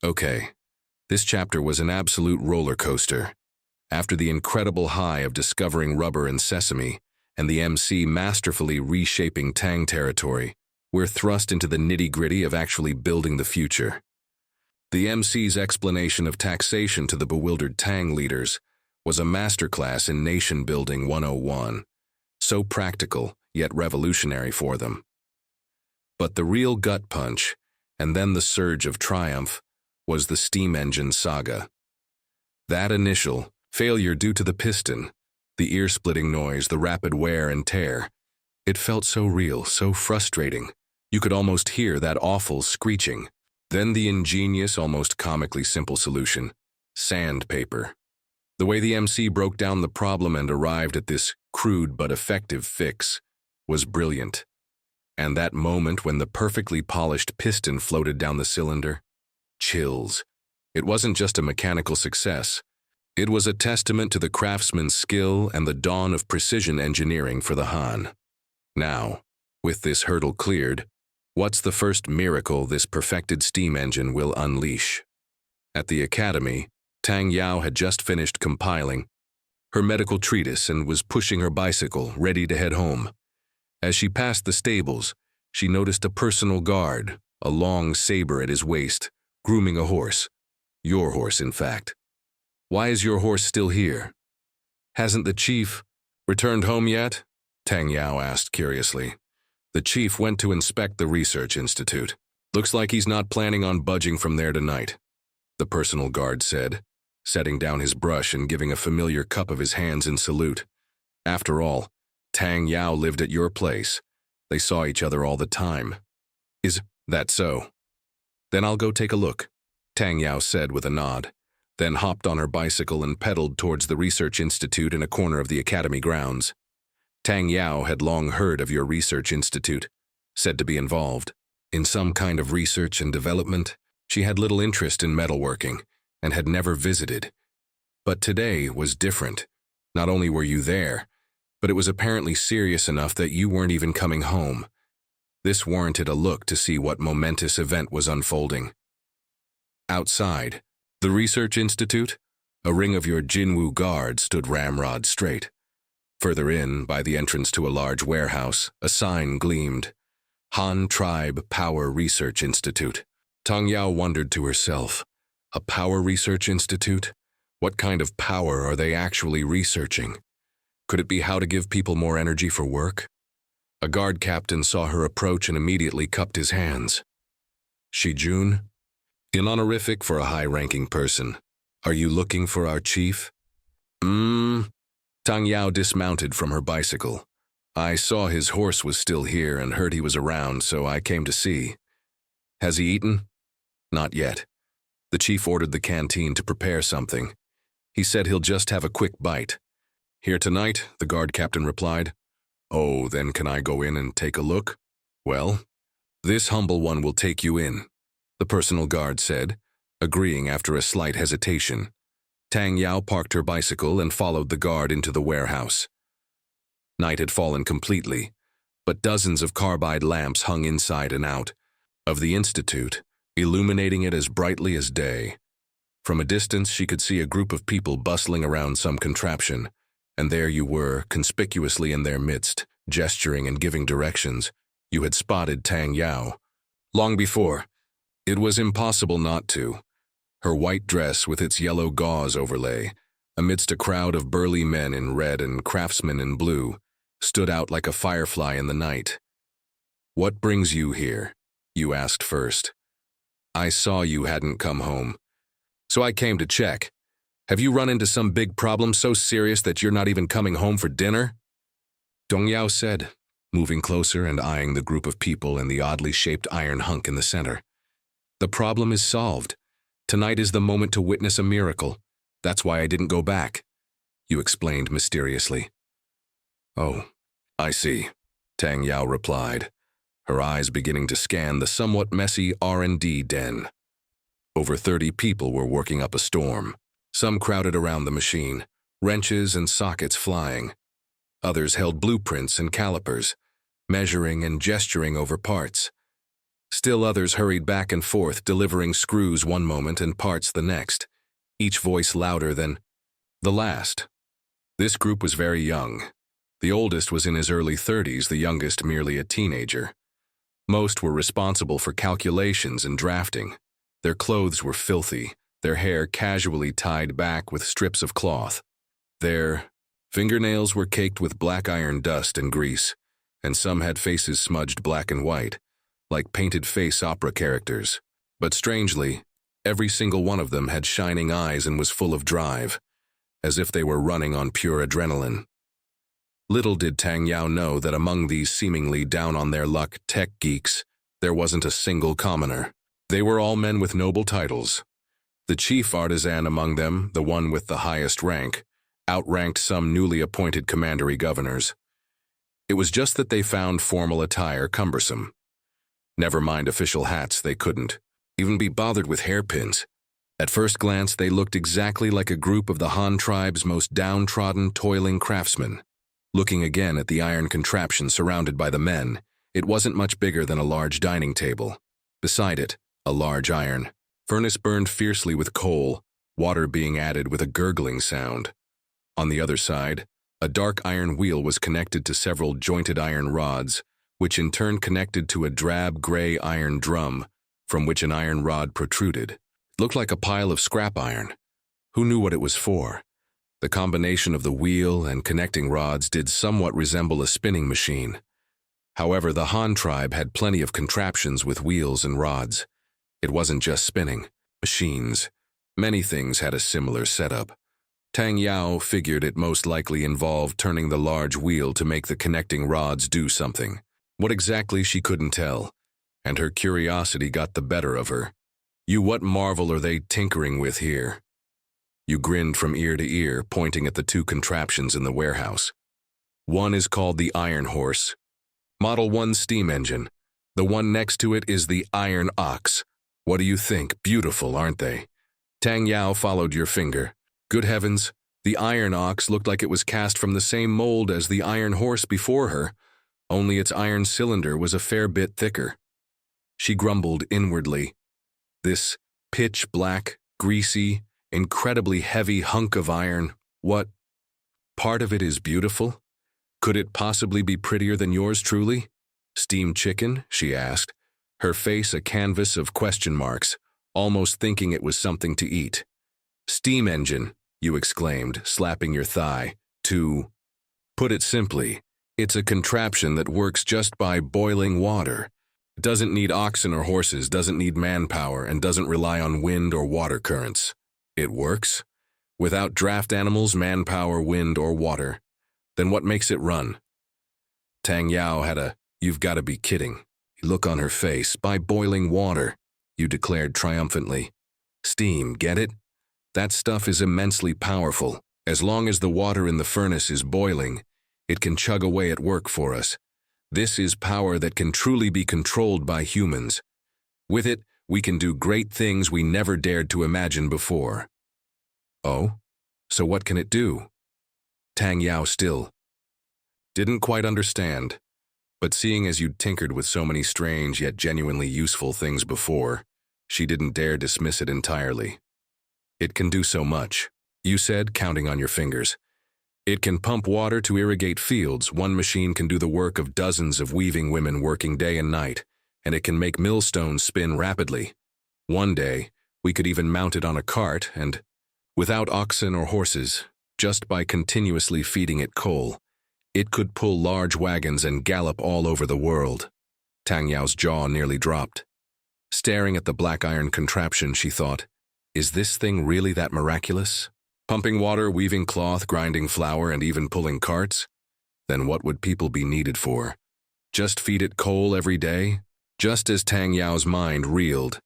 Okay, this chapter was an absolute roller coaster. After the incredible high of discovering rubber and sesame, and the MC masterfully reshaping Tang territory, we're thrust into the nitty-gritty of actually building the future. The MC's explanation of taxation to the bewildered Tang leaders was a masterclass in nation-building 101, so practical yet revolutionary for them. But the real gut punch, and then the surge of triumph, was the steam engine saga. That initial failure due to the piston, the ear-splitting noise, the rapid wear and tear, it felt so real, so frustrating. You could almost hear that awful screeching. Then the ingenious, almost comically simple solution, sandpaper. The way the MC broke down the problem and arrived at this crude but effective fix was brilliant. And that moment when the perfectly polished piston floated down the cylinder, chills. It wasn't just a mechanical success. It was a testament to the craftsman's skill and the dawn of precision engineering for the Han. Now, with this hurdle cleared, what's the first miracle this perfected steam engine will unleash? At the academy, Tang Yao had just finished compiling her medical treatise and was pushing her bicycle, ready to head home. As she passed the stables, she noticed a personal guard, a long saber at his waist, grooming a horse. Your horse, in fact. Why is your horse still here? Hasn't the chief returned home yet? Tang Yao asked curiously. The chief went to inspect the research institute. Looks like he's not planning on budging from there tonight, the personal guard said, setting down his brush and giving a familiar cup of his hands in salute. After all, Tang Yao lived at your place. They saw each other all the time. Is that so? Then I'll go take a look, Tang Yao said with a nod, then hopped on her bicycle and pedaled towards the research institute in a corner of the academy grounds. Tang Yao had long heard of your research institute, said to be involved in some kind of research and development. She had little interest in metalworking and had never visited. But today was different. Not only were you there, but it was apparently serious enough that you weren't even coming home. This warranted a look to see what momentous event was unfolding. Outside, the research institute, a ring of your Jinwu guard stood ramrod straight. Further in, by the entrance to a large warehouse, a sign gleamed. Han Tribe Power Research Institute. Tang Yao wondered to herself, a power research institute? What kind of power are they actually researching? Could it be how to give people more energy for work? A guard captain saw her approach and immediately cupped his hands. Shijun? An honorific for a high-ranking person. Are you looking for our chief? Tang Yao dismounted from her bicycle. I saw his horse was still here and heard he was around, so I came to see. Has he eaten? Not yet. The chief ordered the canteen to prepare something. He said he'll just have a quick bite. Here tonight, the guard captain replied. Oh, then can I go in and take a look? Well, this humble one will take you in, the personal guard said, agreeing after a slight hesitation. Tang Yao parked her bicycle and followed the guard into the warehouse. Night had fallen completely, but dozens of carbide lamps hung inside and out of the institute, illuminating it as brightly as day. From a distance, she could see a group of people bustling around some contraption, and there you were, conspicuously in their midst, gesturing and giving directions. You had spotted Tang Yao. Long before. It was impossible not to. Her white dress with its yellow gauze overlay, amidst a crowd of burly men in red and craftsmen in blue, stood out like a firefly in the night. What brings you here? You asked first. I saw you hadn't come home, so I came to check. Have you run into some big problem so serious that you're not even coming home for dinner? Dong Yao said, moving closer and eyeing the group of people and the oddly shaped iron hunk in the center. The problem is solved. Tonight is the moment to witness a miracle. That's why I didn't go back, you explained mysteriously. Oh, I see, Tang Yao replied, her eyes beginning to scan the somewhat messy R&D den. Over 30 people were working up a storm. Some crowded around the machine, wrenches and sockets flying. Others held blueprints and calipers, measuring and gesturing over parts. Still others hurried back and forth, delivering screws one moment and parts the next, each voice louder than the last. This group was very young. The oldest was in his early 30s, the youngest merely a teenager. Most were responsible for calculations and drafting. Their clothes were filthy, their hair casually tied back with strips of cloth. Their fingernails were caked with black iron dust and grease, and some had faces smudged black and white, like painted face opera characters. But strangely, every single one of them had shining eyes and was full of drive, as if they were running on pure adrenaline. Little did Tang Yao know that among these seemingly down-on-their-luck tech geeks, there wasn't a single commoner. They were all men with noble titles. The chief artisan among them, the one with the highest rank, outranked some newly appointed commandery governors. It was just that they found formal attire cumbersome. Never mind official hats, they couldn't even be bothered with hairpins. At first glance, they looked exactly like a group of the Han tribe's most downtrodden, toiling craftsmen. Looking again at the iron contraption surrounded by the men, it wasn't much bigger than a large dining table. Beside it, a large iron furnace burned fiercely with coal, water being added with a gurgling sound. On the other side, a dark iron wheel was connected to several jointed iron rods, which in turn connected to a drab gray iron drum, from which an iron rod protruded. It looked like a pile of scrap iron. Who knew what it was for? The combination of the wheel and connecting rods did somewhat resemble a spinning machine. However, the Han tribe had plenty of contraptions with wheels and rods. It wasn't just spinning. Machines. Many things had a similar setup. Tang Yao figured it most likely involved turning the large wheel to make the connecting rods do something. What exactly, she couldn't tell, and her curiosity got the better of her. What marvel are they tinkering with here? You grinned from ear to ear, pointing at the two contraptions in the warehouse. One is called the Iron Horse. Model 1 steam engine. The one next to it is the Iron Ox. What do you think? Beautiful, aren't they? Tang Yao followed your finger. Good heavens, the Iron Ox looked like it was cast from the same mold as the Iron Horse before her, only its iron cylinder was a fair bit thicker. She grumbled inwardly. This pitch-black, greasy, incredibly heavy hunk of iron, what part of it is beautiful? Could it possibly be prettier than yours truly? Steamed chicken? She asked, her face a canvas of question marks, almost thinking it was something to eat. Steam engine, you exclaimed, slapping your thigh. To put it simply, it's a contraption that works just by boiling water. It doesn't need oxen or horses, doesn't need manpower, and doesn't rely on wind or water currents. It works? Without draft animals, manpower, wind, or water. Then what makes it run? Tang Yao had a "you've got to be kidding" look on her face. By boiling water, you declared triumphantly. Steam, get it? That stuff is immensely powerful. As long as the water in the furnace is boiling, it can chug away at work for us. This is power that can truly be controlled by humans. With it, we can do great things we never dared to imagine before. Oh? So what can it do? Tang Yao still didn't quite understand, but seeing as you'd tinkered with so many strange yet genuinely useful things before, she didn't dare dismiss it entirely. It can do so much, you said, counting on your fingers. It can pump water to irrigate fields. One machine can do the work of dozens of weaving women working day and night, and it can make millstones spin rapidly. One day, we could even mount it on a cart and, without oxen or horses, just by continuously feeding it coal, it could pull large wagons and gallop all over the world. Tang Yao's jaw nearly dropped. Staring at the black iron contraption, she thought, is this thing really that miraculous? Pumping water, weaving cloth, grinding flour, and even pulling carts? Then what would people be needed for? Just feed it coal every day? Just as Tang Yao's mind reeled,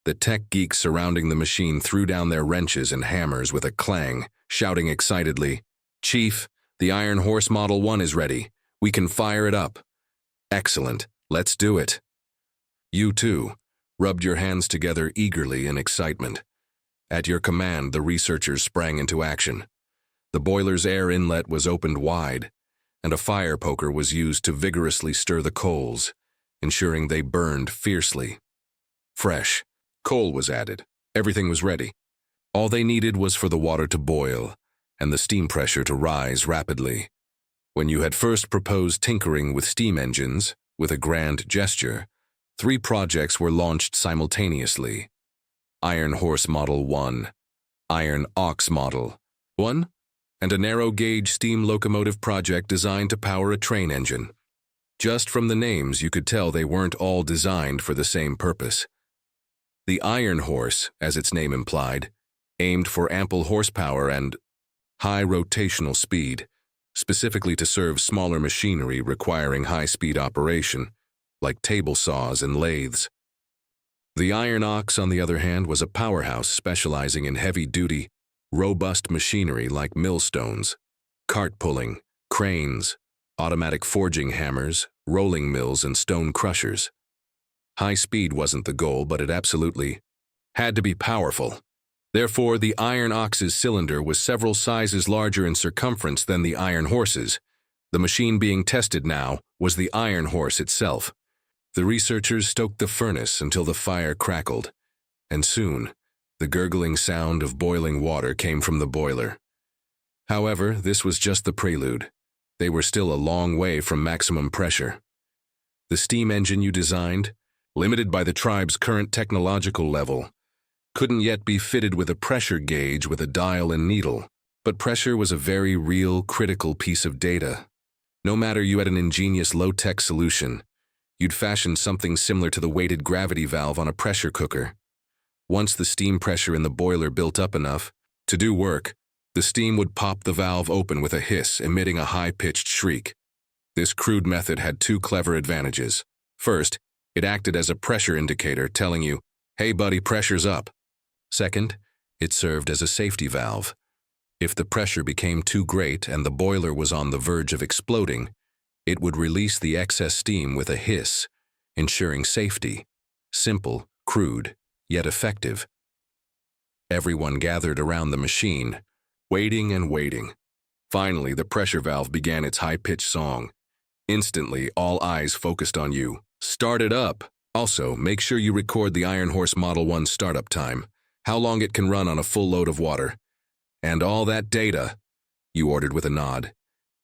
the tech geeks surrounding the machine threw down their wrenches and hammers with a clang, shouting excitedly, "Chief, the Iron Horse Model 1 is ready. We can fire it up." Excellent. Let's do it. You too rubbed your hands together eagerly in excitement. At your command, the researchers sprang into action. The boiler's air inlet was opened wide, and a fire poker was used to vigorously stir the coals. ensuring they burned fiercely. Fresh coal was added. Everything was ready. All they needed was for the water to boil and the steam pressure to rise rapidly. When you had first proposed tinkering with steam engines, with a grand gesture, 3 projects were launched simultaneously. Iron Horse Model 1, Iron Ox Model 1, and a narrow-gauge steam locomotive project designed to power a train engine. Just from the names, you could tell they weren't all designed for the same purpose. The Iron Horse, as its name implied, aimed for ample horsepower and high rotational speed, specifically to serve smaller machinery requiring high-speed operation, like table saws and lathes. The Iron Ox, on the other hand, was a powerhouse specializing in heavy-duty, robust machinery like millstones, cart pulling, cranes, automatic forging hammers, rolling mills, and stone crushers. High speed wasn't the goal, but it absolutely had to be powerful. Therefore, the Iron Ox's cylinder was several sizes larger in circumference than the Iron Horse's. The machine being tested now was the Iron Horse itself. The researchers stoked the furnace until the fire crackled, and soon, the gurgling sound of boiling water came from the boiler. However, this was just the prelude. They were still a long way from maximum pressure. The steam engine you designed, limited by the tribe's current technological level, couldn't yet be fitted with a pressure gauge with a dial and needle, but pressure was a very real, critical piece of data. No matter you had an ingenious low-tech solution, you'd fashion something similar to the weighted gravity valve on a pressure cooker. Once the steam pressure in the boiler built up enough to do work, the steam would pop the valve open with a hiss, emitting a high-pitched shriek. This crude method had 2 clever advantages. First, it acted as a pressure indicator telling you, "Hey buddy, pressure's up." Second, it served as a safety valve. If the pressure became too great and the boiler was on the verge of exploding, it would release the excess steam with a hiss, ensuring safety. Simple, crude, yet effective. Everyone gathered around the machine, waiting and waiting. Finally, the pressure valve began its high-pitched song. Instantly, all eyes focused on you. Start it up! Also, make sure you record the Iron Horse Model 1 startup time, how long it can run on a full load of water. And all that data, you ordered with a nod.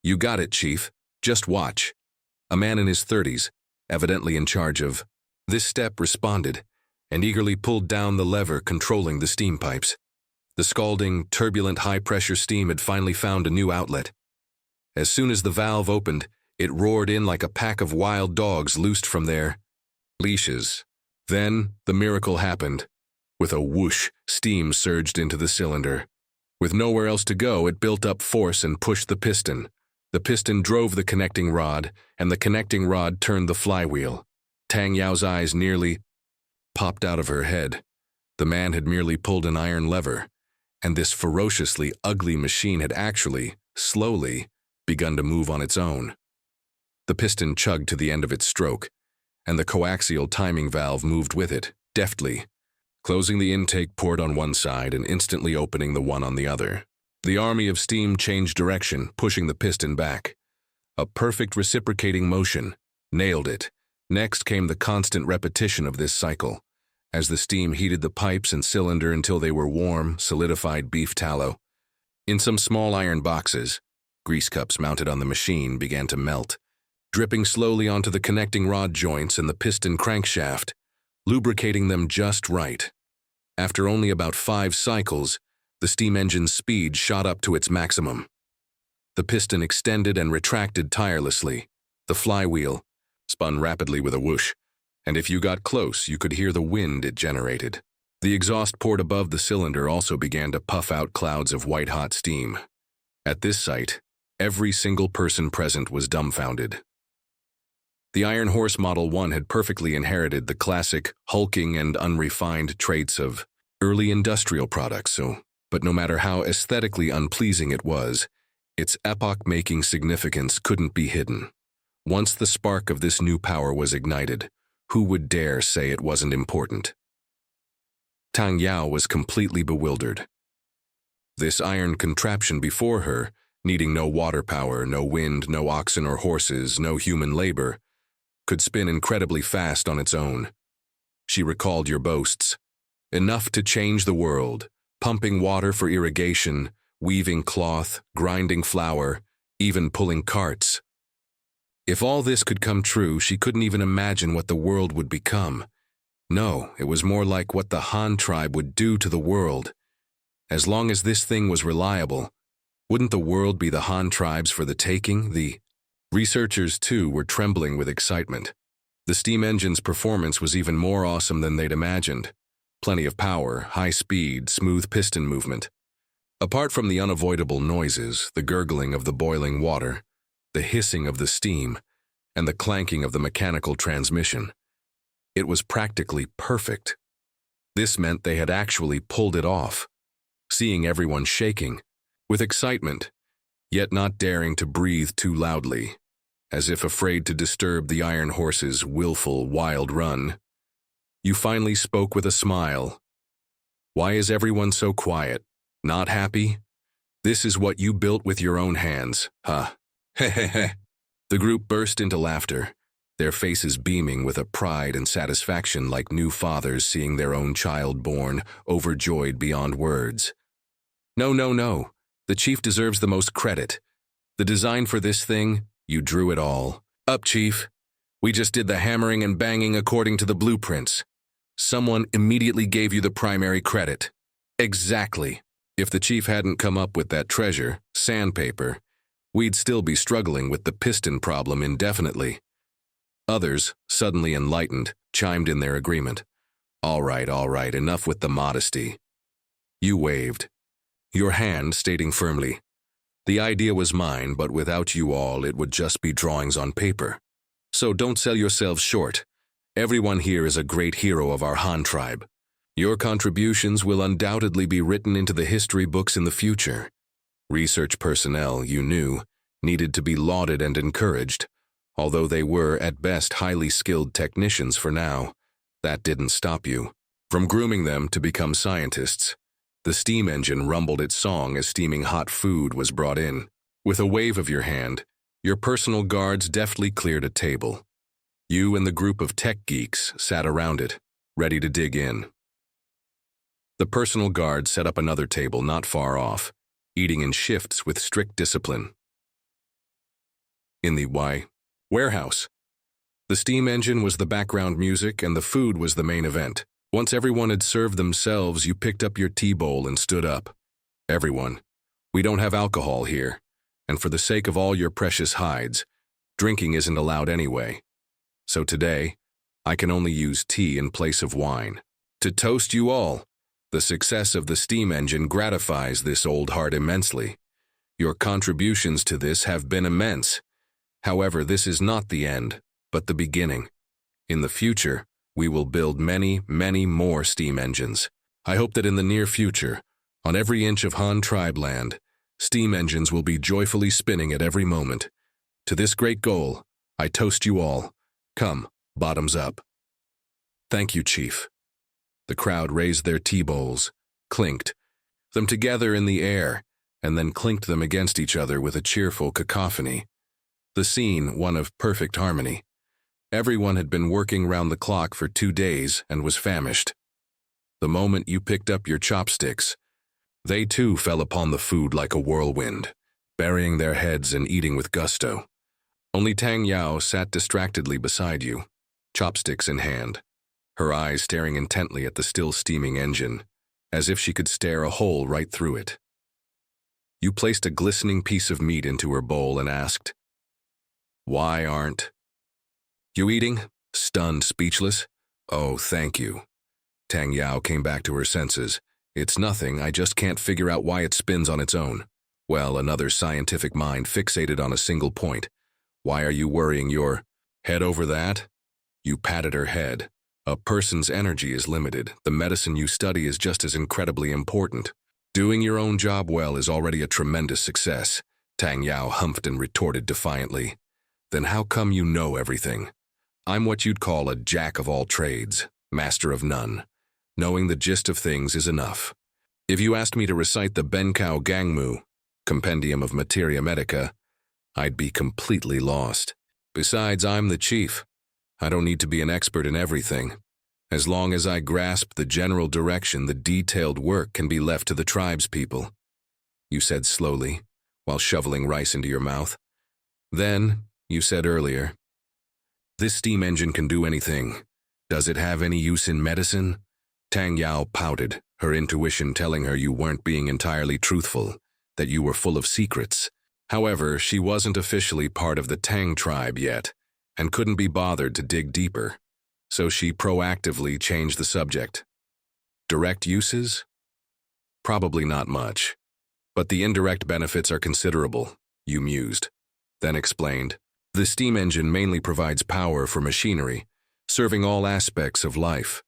You got it, Chief. Just watch. A man in his 30s, evidently in charge of this step, responded and eagerly pulled down the lever controlling the steam pipes. The scalding, turbulent, high-pressure steam had finally found a new outlet. As soon as the valve opened, it roared in like a pack of wild dogs loosed from their leashes. Then, the miracle happened. With a whoosh, steam surged into the cylinder. With nowhere else to go, it built up force and pushed the piston. The piston drove the connecting rod, and the connecting rod turned the flywheel. Tang Yao's eyes nearly popped out of her head. The man had merely pulled an iron lever, and this ferociously ugly machine had actually, slowly, begun to move on its own. The piston chugged to the end of its stroke, and the coaxial timing valve moved with it, deftly, closing the intake port on one side and instantly opening the one on the other. The army of steam changed direction, pushing the piston back. A perfect reciprocating motion. Nailed it. Next came the constant repetition of this cycle, as the steam heated the pipes and cylinder until they were warm, solidified beef tallow. In some small iron boxes, grease cups mounted on the machine began to melt, dripping slowly onto the connecting rod joints and the piston crankshaft, lubricating them just right. After only about 5 cycles, the steam engine's speed shot up to its maximum. The piston extended and retracted tirelessly. The flywheel spun rapidly with a whoosh, and if you got close, you could hear the wind it generated. The exhaust port above the cylinder also began to puff out clouds of white-hot steam. At this sight, every single person present was dumbfounded. The Iron Horse Model 1 had perfectly inherited the classic, hulking and unrefined traits of early industrial products, but no matter how aesthetically unpleasing it was, its epoch-making significance couldn't be hidden. Once the spark of this new power was ignited, who would dare say it wasn't important? Tang Yao was completely bewildered. This iron contraption before her, needing no water power, no wind, no oxen or horses, no human labor, could spin incredibly fast on its own. She recalled your boasts. Enough to change the world, pumping water for irrigation, weaving cloth, grinding flour, even pulling carts. If all this could come true, she couldn't even imagine what the world would become. No, it was more like what the Han tribe would do to the world. As long as this thing was reliable, wouldn't the world be the Han tribes for the taking? The researchers, too, were trembling with excitement. The steam engine's performance was even more awesome than they'd imagined. Plenty of power, high speed, smooth piston movement. Apart from the unavoidable noises, the gurgling of the boiling water, the hissing of the steam, and the clanking of the mechanical transmission, it was practically perfect. This meant they had actually pulled it off. Seeing everyone shaking, with excitement, yet not daring to breathe too loudly, as if afraid to disturb the Iron Horse's willful, wild run, you finally spoke with a smile. Why is everyone so quiet? Not happy? This is what you built with your own hands, huh? Heh. The group burst into laughter, their faces beaming with a pride and satisfaction like new fathers seeing their own child born, overjoyed beyond words. No. The chief deserves the most credit. The design for this thing, you drew it all. Up, chief. We just did the hammering and banging according to the blueprints. Someone immediately gave you the primary credit. Exactly. If the chief hadn't come up with that treasure, sandpaper, we'd still be struggling with the piston problem indefinitely. Others, suddenly enlightened, chimed in their agreement. All right, enough with the modesty. You waved, your hand stating firmly, the idea was mine, but without you all, it would just be drawings on paper. So don't sell yourselves short. Everyone here is a great hero of our Han tribe. Your contributions will undoubtedly be written into the history books in the future. Research personnel, you knew, needed to be lauded and encouraged. Although they were, at best, highly skilled technicians for now, that didn't stop you from grooming them to become scientists. The steam engine rumbled its song as steaming hot food was brought in. With a wave of your hand, your personal guards deftly cleared a table. You and the group of tech geeks sat around it, ready to dig in. The personal guard set up another table not far off, eating in shifts with strict discipline. In the warehouse. The steam engine was the background music and the food was the main event. Once everyone had served themselves, you picked up your tea bowl and stood up. Everyone, we don't have alcohol here, and for the sake of all your precious hides, drinking isn't allowed anyway. So today, I can only use tea in place of wine. To toast you all, the success of the steam engine gratifies this old heart immensely. Your contributions to this have been immense. However, this is not the end, but the beginning. In the future, we will build many, many more steam engines. I hope that in the near future, on every inch of Han tribe land, steam engines will be joyfully spinning at every moment. To this great goal, I toast you all. Come, bottoms up. Thank you, Chief. The crowd raised their tea bowls, clinked them together in the air, and then clinked them against each other with a cheerful cacophony. The scene, one of perfect harmony. Everyone had been working round the clock for 2 days and was famished. The moment you picked up your chopsticks, they too fell upon the food like a whirlwind, burying their heads and eating with gusto. Only Tang Yao sat distractedly beside you, chopsticks in hand, her eyes staring intently at the still steaming engine, as if she could stare a hole right through it. You placed a glistening piece of meat into her bowl and asked, "Why aren't you eating?" Stunned, speechless. "Oh, thank you." Tang Yao came back to her senses. "It's nothing, I just can't figure out why it spins on its own." Well, another scientific mind fixated on a single point. "Why are you worrying your head over that?" You patted her head. "A person's energy is limited. The medicine you study is just as incredibly important. Doing your own job well is already a tremendous success." Tang Yao humphed and retorted defiantly. "Then how come you know everything? I'm what you'd call a jack of all trades, master of none. Knowing the gist of things is enough. If you asked me to recite the Benkao Gangmu, compendium of materia medica, I'd be completely lost. Besides, I'm the chief. I don't need to be an expert in everything. As long as I grasp the general direction, the detailed work can be left to the tribespeople," you said slowly, while shoveling rice into your mouth. "Then, you said earlier, this steam engine can do anything. Does it have any use in medicine?" Tang Yao pouted, her intuition telling her you weren't being entirely truthful, that you were full of secrets. However, she wasn't officially part of the Tang tribe yet, and couldn't be bothered to dig deeper, so she proactively changed the subject. "Direct uses? Probably not much, but the indirect benefits are considerable," you mused, then explained. "The steam engine mainly provides power for machinery, serving all aspects of life.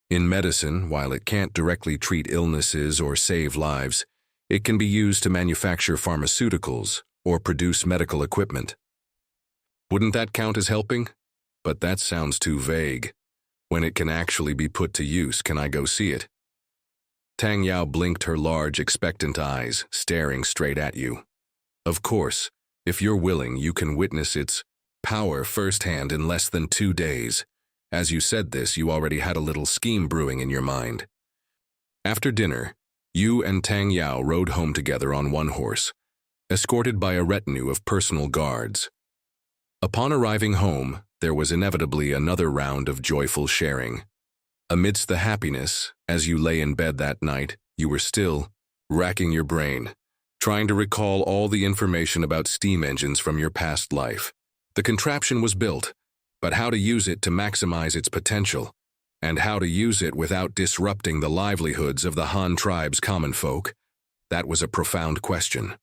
In medicine, while it can't directly treat illnesses or save lives, it can be used to manufacture pharmaceuticals or produce medical equipment." "Wouldn't that count as helping? But that sounds too vague. When it can actually be put to use, can I go see it?" Tang Yao blinked her large, expectant eyes, staring straight at you. "Of course, if you're willing, you can witness its power firsthand in less than 2 days. As you said this, you already had a little scheme brewing in your mind." After dinner, you and Tang Yao rode home together on one horse, escorted by a retinue of personal guards. Upon arriving home, there was inevitably another round of joyful sharing. Amidst the happiness, as you lay in bed that night, you were still racking your brain, trying to recall all the information about steam engines from your past life. The contraption was built, but how to use it to maximize its potential, and how to use it without disrupting the livelihoods of the Han tribe's common folk, that was a profound question.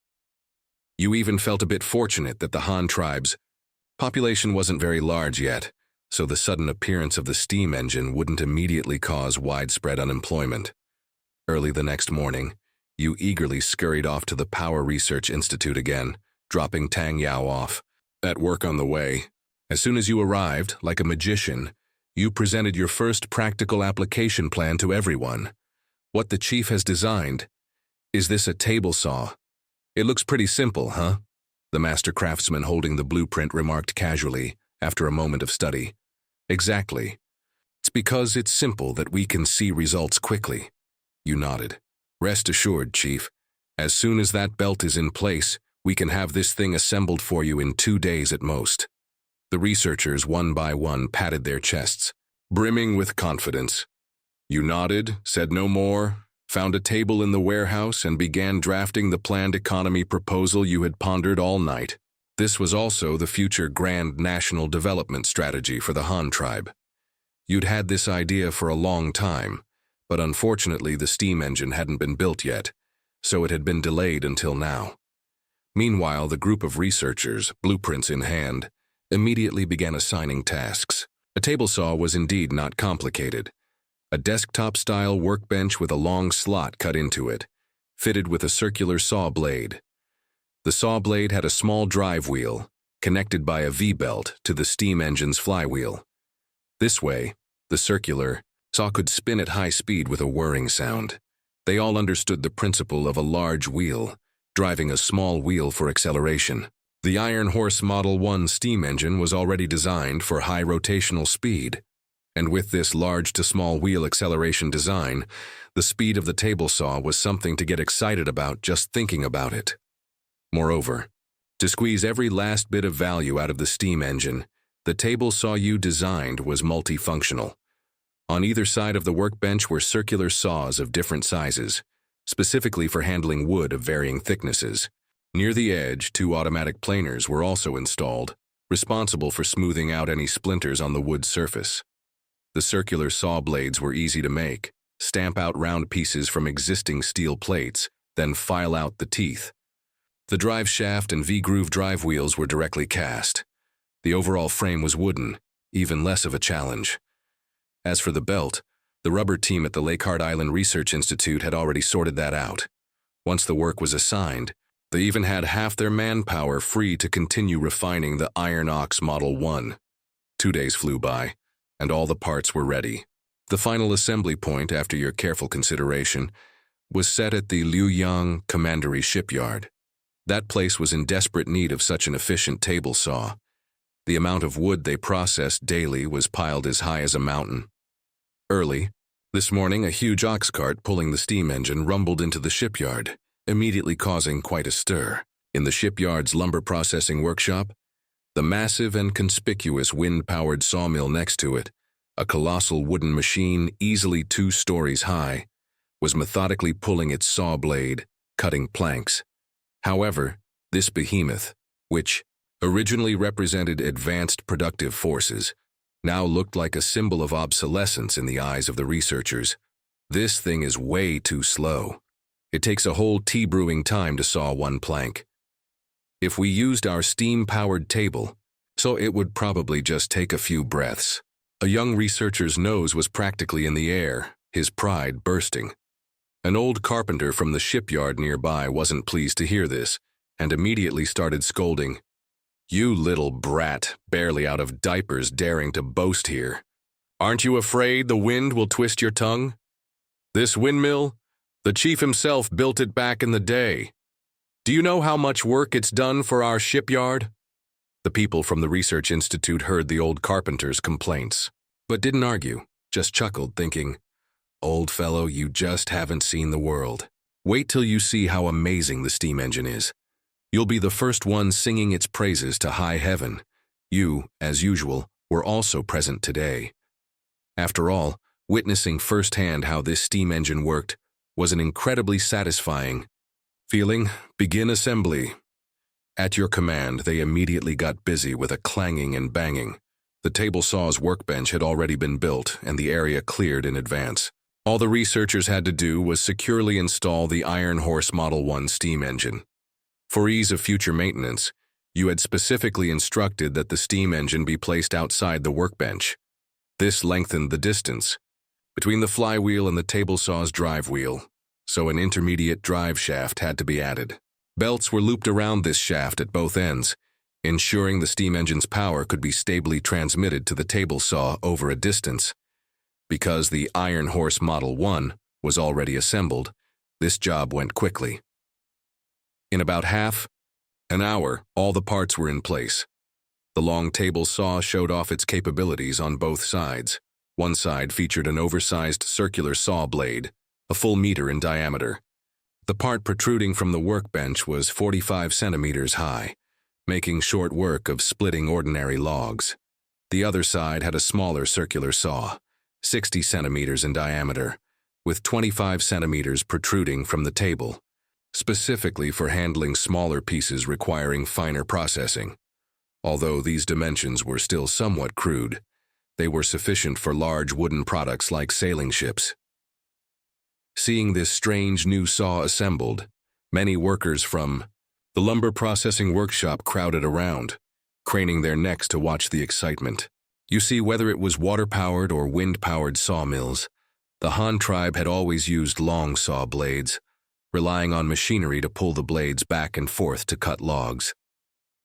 You even felt a bit fortunate that the Han tribe's population wasn't very large yet, so the sudden appearance of the steam engine wouldn't immediately cause widespread unemployment. Early the next morning, you eagerly scurried off to the Power Research Institute again, dropping Tang Yao off. At work on the way, as soon as you arrived, like a magician, you presented your first practical application plan to everyone. "What the chief has designed. Is this a table saw? It looks pretty simple, huh?" the master craftsman holding the blueprint remarked casually, after a moment of study. "Exactly. It's because it's simple that we can see results quickly." You nodded. "Rest assured, Chief. As soon as that belt is in place, we can have this thing assembled for you in 2 days at most." The researchers, one by one, patted their chests, brimming with confidence. You nodded, said no more, found a table in the warehouse, and began drafting the planned economy proposal you had pondered all night. This was also the future grand national development strategy for the Han tribe. You'd had this idea for a long time, but unfortunately the steam engine hadn't been built yet, so it had been delayed until now. Meanwhile, the group of researchers, blueprints in hand, immediately began assigning tasks. A table saw was indeed not complicated. A desktop-style workbench with a long slot cut into it, fitted with a circular saw blade. The saw blade had a small drive wheel, connected by a V-belt to the steam engine's flywheel. This way, the circular saw could spin at high speed with a whirring sound. They all understood the principle of a large wheel, driving a small wheel for acceleration. The Iron Horse Model 1 steam engine was already designed for high rotational speed, and with this large-to-small wheel acceleration design, the speed of the table saw was something to get excited about just thinking about it. Moreover, to squeeze every last bit of value out of the steam engine, the table saw you designed was multifunctional. On either side of the workbench were circular saws of different sizes, specifically for handling wood of varying thicknesses. Near the edge, 2 automatic planers were also installed, responsible for smoothing out any splinters on the wood surface. The circular saw blades were easy to make. Stamp out round pieces from existing steel plates, then file out the teeth. The drive shaft and V-groove drive wheels were directly cast. The overall frame was wooden, even less of a challenge. As for the belt, the rubber team at the Lakehart Island Research Institute had already sorted that out. Once the work was assigned, they even had half their manpower free to continue refining the Iron Ox Model 1. 2 days flew by, and all the parts were ready. The final assembly point, after your careful consideration, was set at the Liuyang Commandery shipyard. That place was in desperate need of such an efficient table saw. The amount of wood they processed daily was piled as high as a mountain. Early this morning, a huge ox cart pulling the steam engine rumbled into the shipyard, immediately causing quite a stir. In the shipyard's lumber processing workshop, the massive and conspicuous wind-powered sawmill next to it, a colossal wooden machine easily 2 stories high, was methodically pulling its saw blade, cutting planks. However, this behemoth, which originally represented advanced productive forces, now looked like a symbol of obsolescence in the eyes of the researchers. This thing is way too slow. It takes a whole tea brewing time to saw one plank. If we used our steam-powered table, so it would probably just take a few breaths. A young researcher's nose was practically in the air, his pride bursting. An old carpenter from the shipyard nearby wasn't pleased to hear this, and immediately started scolding. "You little brat, barely out of diapers, daring to boast here. Aren't you afraid the wind will twist your tongue? This windmill, the chief himself built it back in the day. Do you know how much work it's done for our shipyard?" The people from the research institute heard the old carpenter's complaints, but didn't argue, just chuckled, thinking, "Old fellow, you just haven't seen the world. Wait till you see how amazing the steam engine is. You'll be the first one singing its praises to high heaven. You, as usual, were also present today." After all, witnessing firsthand how this steam engine worked was an incredibly satisfying feeling. "Begin assembly." At your command, they immediately got busy with a clanging and banging. The table saw's workbench had already been built and the area cleared in advance. All the researchers had to do was securely install the Iron Horse Model 1 steam engine. For ease of future maintenance, you had specifically instructed that the steam engine be placed outside the workbench. This lengthened the distance between the flywheel and the table saw's drive wheel, so an intermediate drive shaft had to be added. Belts were looped around this shaft at both ends, ensuring the steam engine's power could be stably transmitted to the table saw over a distance. Because the Iron Horse Model 1 was already assembled, this job went quickly. In about half an hour, all the parts were in place. The long table saw showed off its capabilities on both sides. One side featured an oversized circular saw blade, a full meter in diameter. The part protruding from the workbench was 45 centimeters high, making short work of splitting ordinary logs. The other side had a smaller circular saw, 60 centimeters in diameter, with 25 centimeters protruding from the table, specifically for handling smaller pieces requiring finer processing. Although these dimensions were still somewhat crude, they were sufficient for large wooden products like sailing ships. Seeing this strange new saw assembled, many workers from the lumber processing workshop crowded around, craning their necks to watch the excitement. You see, whether it was water-powered or wind-powered sawmills, the Han tribe had always used long saw blades, relying on machinery to pull the blades back and forth to cut logs.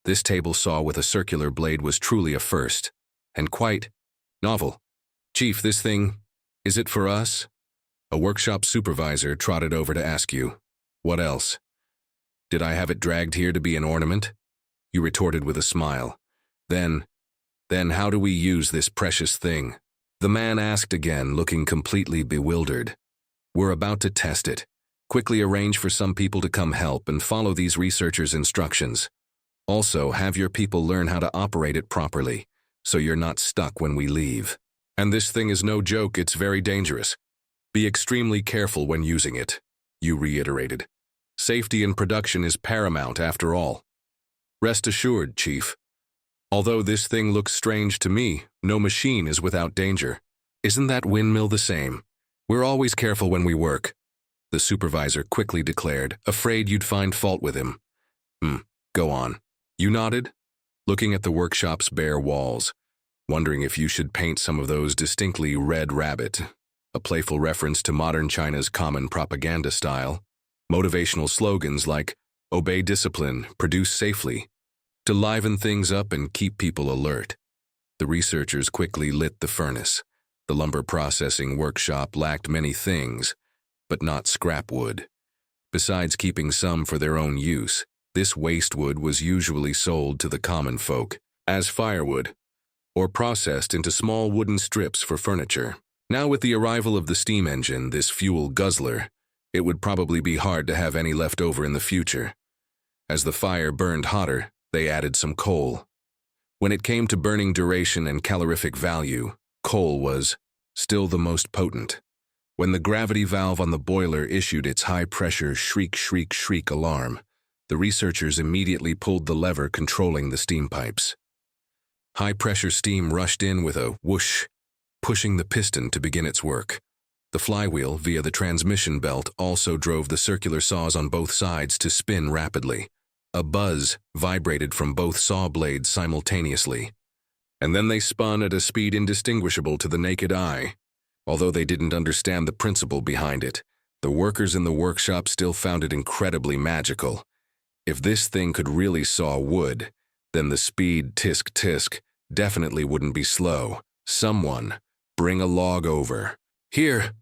This table saw with a circular blade was truly a first, and quite novel. "Chief, this thing, is it for us?" A workshop supervisor trotted over to ask you. "What else? Did I have it dragged here to be an ornament?" You retorted with a smile. Then how do we use this precious thing?" The man asked again, looking completely bewildered. "We're about to test it. Quickly arrange for some people to come help and follow these researchers' instructions. Also, have your people learn how to operate it properly, so you're not stuck when we leave. And this thing is no joke, it's very dangerous. Be extremely careful when using it," you reiterated. "Safety in production is paramount after all. Rest assured, Chief. Although this thing looks strange to me, no machine is without danger. Isn't that windmill the same? We're always careful when we work," the supervisor quickly declared, afraid you'd find fault with him. Go on." You nodded, looking at the workshop's bare walls, wondering if you should paint some of those distinctly red rabbit, a playful reference to modern China's common propaganda style, motivational slogans like "obey discipline, produce safely," to liven things up and keep people alert. The researchers quickly lit the furnace. The lumber processing workshop lacked many things, but not scrap wood. Besides keeping some for their own use, this waste wood was usually sold to the common folk, as firewood, or processed into small wooden strips for furniture. Now with the arrival of the steam engine, this fuel guzzler, it would probably be hard to have any left over in the future. As the fire burned hotter, they added some coal. When it came to burning duration and calorific value, coal was still the most potent. When the gravity valve on the boiler issued its high-pressure shriek, shriek, shriek alarm, the researchers immediately pulled the lever controlling the steam pipes. High-pressure steam rushed in with a whoosh, pushing the piston to begin its work. The flywheel, via the transmission belt, also drove the circular saws on both sides to spin rapidly. A buzz vibrated from both saw blades simultaneously, and then they spun at a speed indistinguishable to the naked eye. Although they didn't understand the principle behind it, the workers in the workshop still found it incredibly magical. If this thing could really saw wood, then the speed tisk-tisk definitely wouldn't be slow. Someone, bring a log over. Here!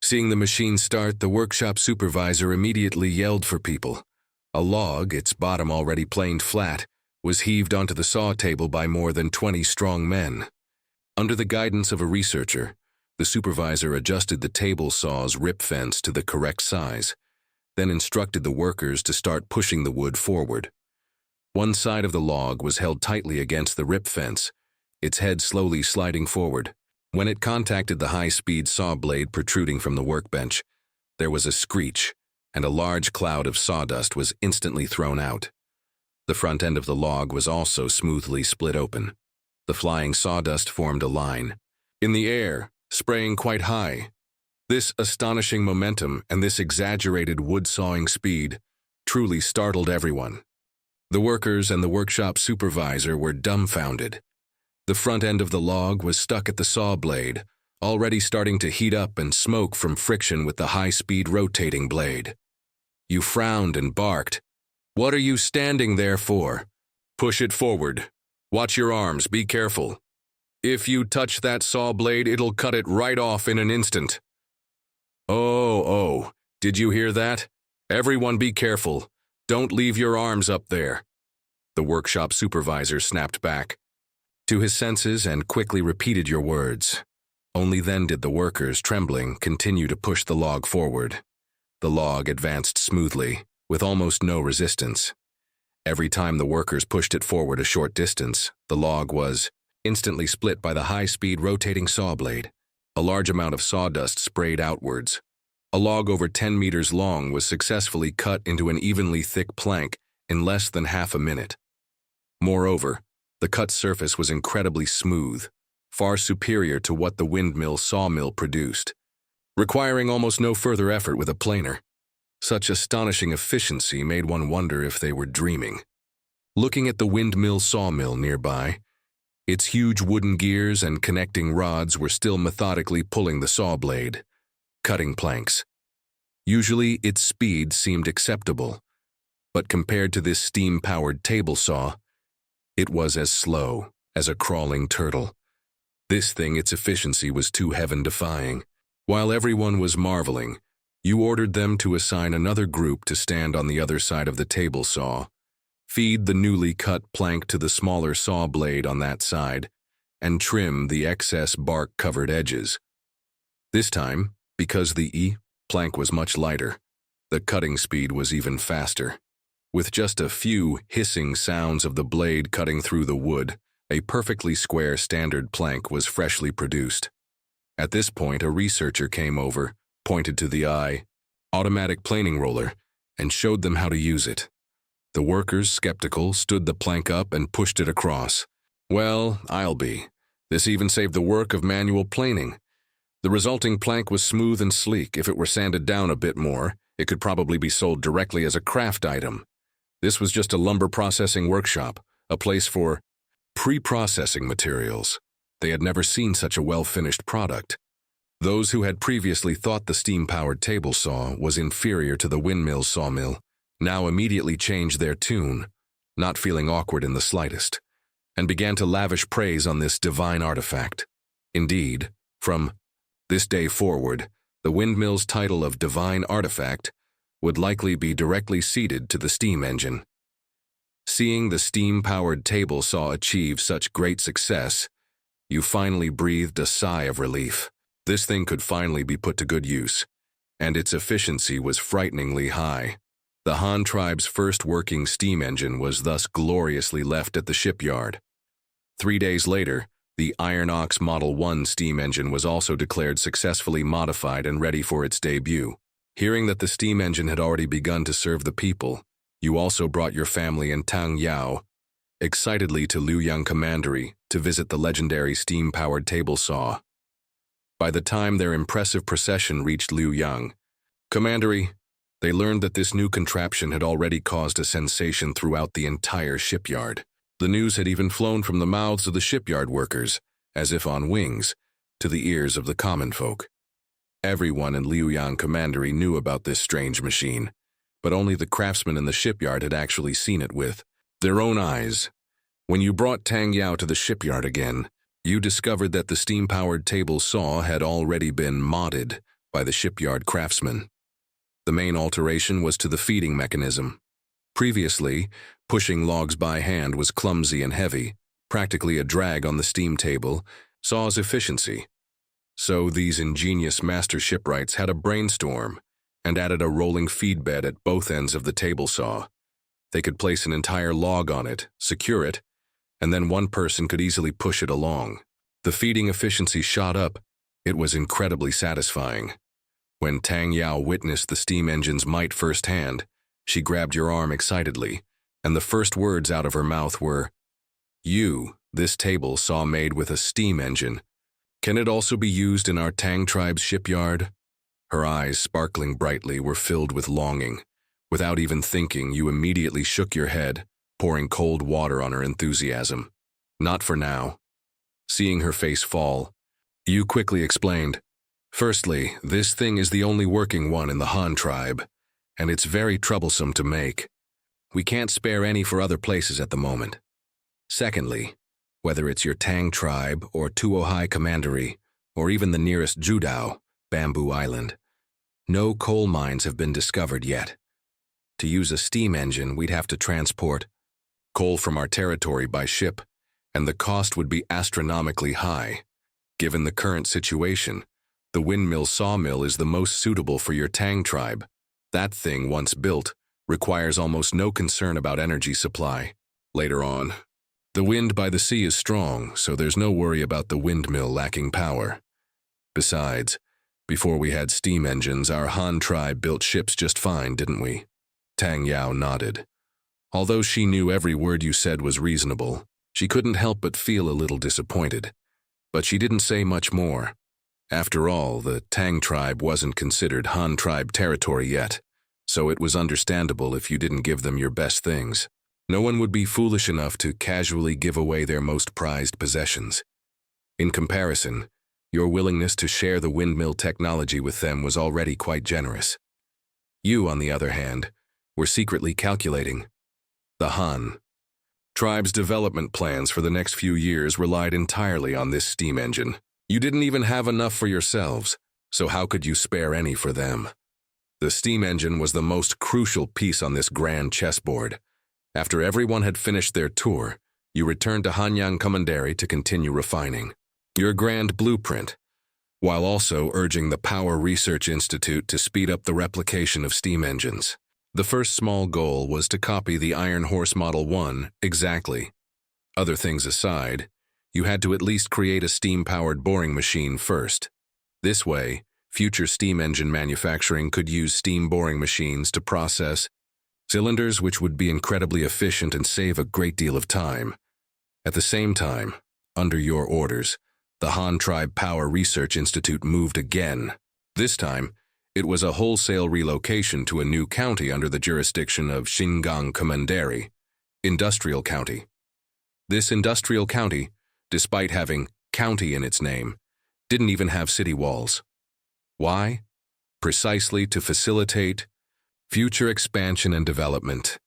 Seeing the machine start, the workshop supervisor immediately yelled for people. A log, its bottom already planed flat, was heaved onto the saw table by more than 20 strong men. Under the guidance of a researcher, the supervisor adjusted the table saw's rip fence to the correct size, then instructed the workers to start pushing the wood forward. One side of the log was held tightly against the rip fence, its head slowly sliding forward. When it contacted the high-speed saw blade protruding from the workbench, there was a screech, and a large cloud of sawdust was instantly thrown out. The front end of the log was also smoothly split open. The flying sawdust formed a line, in the air, spraying quite high. This astonishing momentum and this exaggerated wood-sawing speed truly startled everyone. The workers and the workshop supervisor were dumbfounded. The front end of the log was stuck at the saw blade, already starting to heat up and smoke from friction with the high-speed rotating blade. You frowned and barked. "What are you standing there for? Push it forward. Watch your arms, be careful. If you touch that saw blade, it'll cut it right off in an instant." Oh, did you hear that? Everyone be careful. Don't leave your arms up there. The workshop supervisor snapped back to his senses and quickly repeated your words. Only then did the workers, trembling, continue to push the log forward. The log advanced smoothly, with almost no resistance. Every time the workers pushed it forward a short distance, the log was instantly split by the high-speed rotating saw blade. A large amount of sawdust sprayed outwards. A log over 10 meters long was successfully cut into an evenly thick plank in less than half a minute. Moreover, the cut surface was incredibly smooth, far superior to what the windmill sawmill produced, requiring almost no further effort with a planer. Such astonishing efficiency made one wonder if they were dreaming. Looking at the windmill sawmill nearby, its huge wooden gears and connecting rods were still methodically pulling the saw blade, cutting planks. Usually its speed seemed acceptable, but compared to this steam-powered table saw, it was as slow as a crawling turtle. This thing, its efficiency was too heaven-defying. While everyone was marveling, you ordered them to assign another group to stand on the other side of the table saw, feed the newly cut plank to the smaller saw blade on that side, and trim the excess bark-covered edges. This time, because the plank was much lighter, the cutting speed was even faster. With just a few hissing sounds of the blade cutting through the wood, a perfectly square standard plank was freshly produced. At this point, a researcher came over, pointed to the automatic planing roller, and showed them how to use it. The workers, skeptical, stood the plank up and pushed it across. Well, I'll be. This even saved the work of manual planing. The resulting plank was smooth and sleek. If it were sanded down a bit more, it could probably be sold directly as a craft item. This was just a lumber processing workshop, a place for pre-processing materials. They had never seen such a well-finished product. Those who had previously thought the steam-powered table saw was inferior to the windmill sawmill now immediately changed their tune, not feeling awkward in the slightest, and began to lavish praise on this divine artifact. Indeed, from this day forward, the windmill's title of divine artifact would likely be directly ceded to the steam engine. Seeing the steam-powered table saw achieve such great success, you finally breathed a sigh of relief. This thing could finally be put to good use, and its efficiency was frighteningly high. The Han tribe's first working steam engine was thus gloriously left at the shipyard. 3 days later, the Iron Ox Model 1 steam engine was also declared successfully modified and ready for its debut. Hearing that the steam engine had already begun to serve the people, you also brought your family and Tang Yao excitedly to Luoyang Commandery to visit the legendary steam-powered table saw. By the time their impressive procession reached Luoyang Commandery, they learned that this new contraption had already caused a sensation throughout the entire shipyard. The news had even flown from the mouths of the shipyard workers, as if on wings, to the ears of the common folk. Everyone in Luoyang Commandery knew about this strange machine, but only the craftsmen in the shipyard had actually seen it with their own eyes. When you brought Tang Yao to the shipyard again, you discovered that the steam-powered table saw had already been modded by the shipyard craftsmen. The main alteration was to the feeding mechanism. Previously, pushing logs by hand was clumsy and heavy, practically a drag on the steam table, saw's efficiency. So these ingenious master shipwrights had a brainstorm and added a rolling feed bed at both ends of the table saw. They could place an entire log on it, secure it, and then one person could easily push it along. The feeding efficiency shot up. It was incredibly satisfying. When Tang Yao witnessed the steam engine's might firsthand, she grabbed your arm excitedly, and the first words out of her mouth were, "This table saw made with a steam engine. Can it also be used in our Tang tribe's shipyard?" Her eyes, sparkling brightly, were filled with longing. Without even thinking, you immediately shook your head, pouring cold water on her enthusiasm. "Not for now." Seeing her face fall, you quickly explained, "Firstly, this thing is the only working one in the Han tribe, and it's very troublesome to make. We can't spare any for other places at the moment. Secondly, whether it's your Tang tribe or Tuohai Commandery, or even the nearest Judao, Bamboo Island, no coal mines have been discovered yet. To use a steam engine, we'd have to transport coal from our territory by ship, and the cost would be astronomically high. Given the current situation, the windmill sawmill is the most suitable for your Tang tribe. That thing, once built, requires almost no concern about energy supply. Later on, the wind by the sea is strong, so there's no worry about the windmill lacking power. Besides, before we had steam engines, our Han tribe built ships just fine, didn't we?" Tang Yao nodded. Although she knew every word you said was reasonable, she couldn't help but feel a little disappointed. But she didn't say much more. After all, the Tang tribe wasn't considered Han tribe territory yet, so it was understandable if you didn't give them your best things. No one would be foolish enough to casually give away their most prized possessions. In comparison, your willingness to share the windmill technology with them was already quite generous. You, on the other hand, were secretly calculating. The Han tribe's development plans for the next few years relied entirely on this steam engine. You didn't even have enough for yourselves, so how could you spare any for them? The steam engine was the most crucial piece on this grand chessboard. After everyone had finished their tour, you returned to Hanyang Commandery to continue refining your grand blueprint, while also urging the Power Research Institute to speed up the replication of steam engines. The first small goal was to copy the Iron Horse Model 1 exactly. Other things aside, you had to at least create a steam-powered boring machine first. This way, future steam engine manufacturing could use steam boring machines to process cylinders, which would be incredibly efficient and save a great deal of time. At the same time, under your orders, the Han Tribe Power Research Institute moved again. This time, it was a wholesale relocation to a new county under the jurisdiction of Shingang Commandery, Industrial County. This industrial county, despite having county in its name, didn't even have city walls. Why? Precisely to facilitate future expansion and development.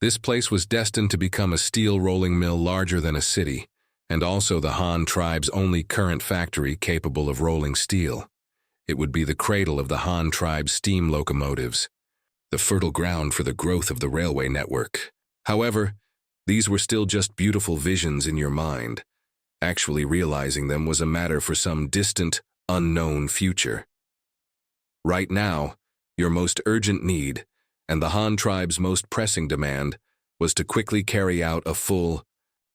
This place was destined to become a steel rolling mill larger than a city, and also the Han tribe's only current factory capable of rolling steel. It would be the cradle of the Han tribe's steam locomotives, the fertile ground for the growth of the railway network. However, these were still just beautiful visions in your mind. Actually realizing them was a matter for some distant, unknown future. Right now, your most urgent need, and the Han tribe's most pressing demand, was to quickly carry out a full,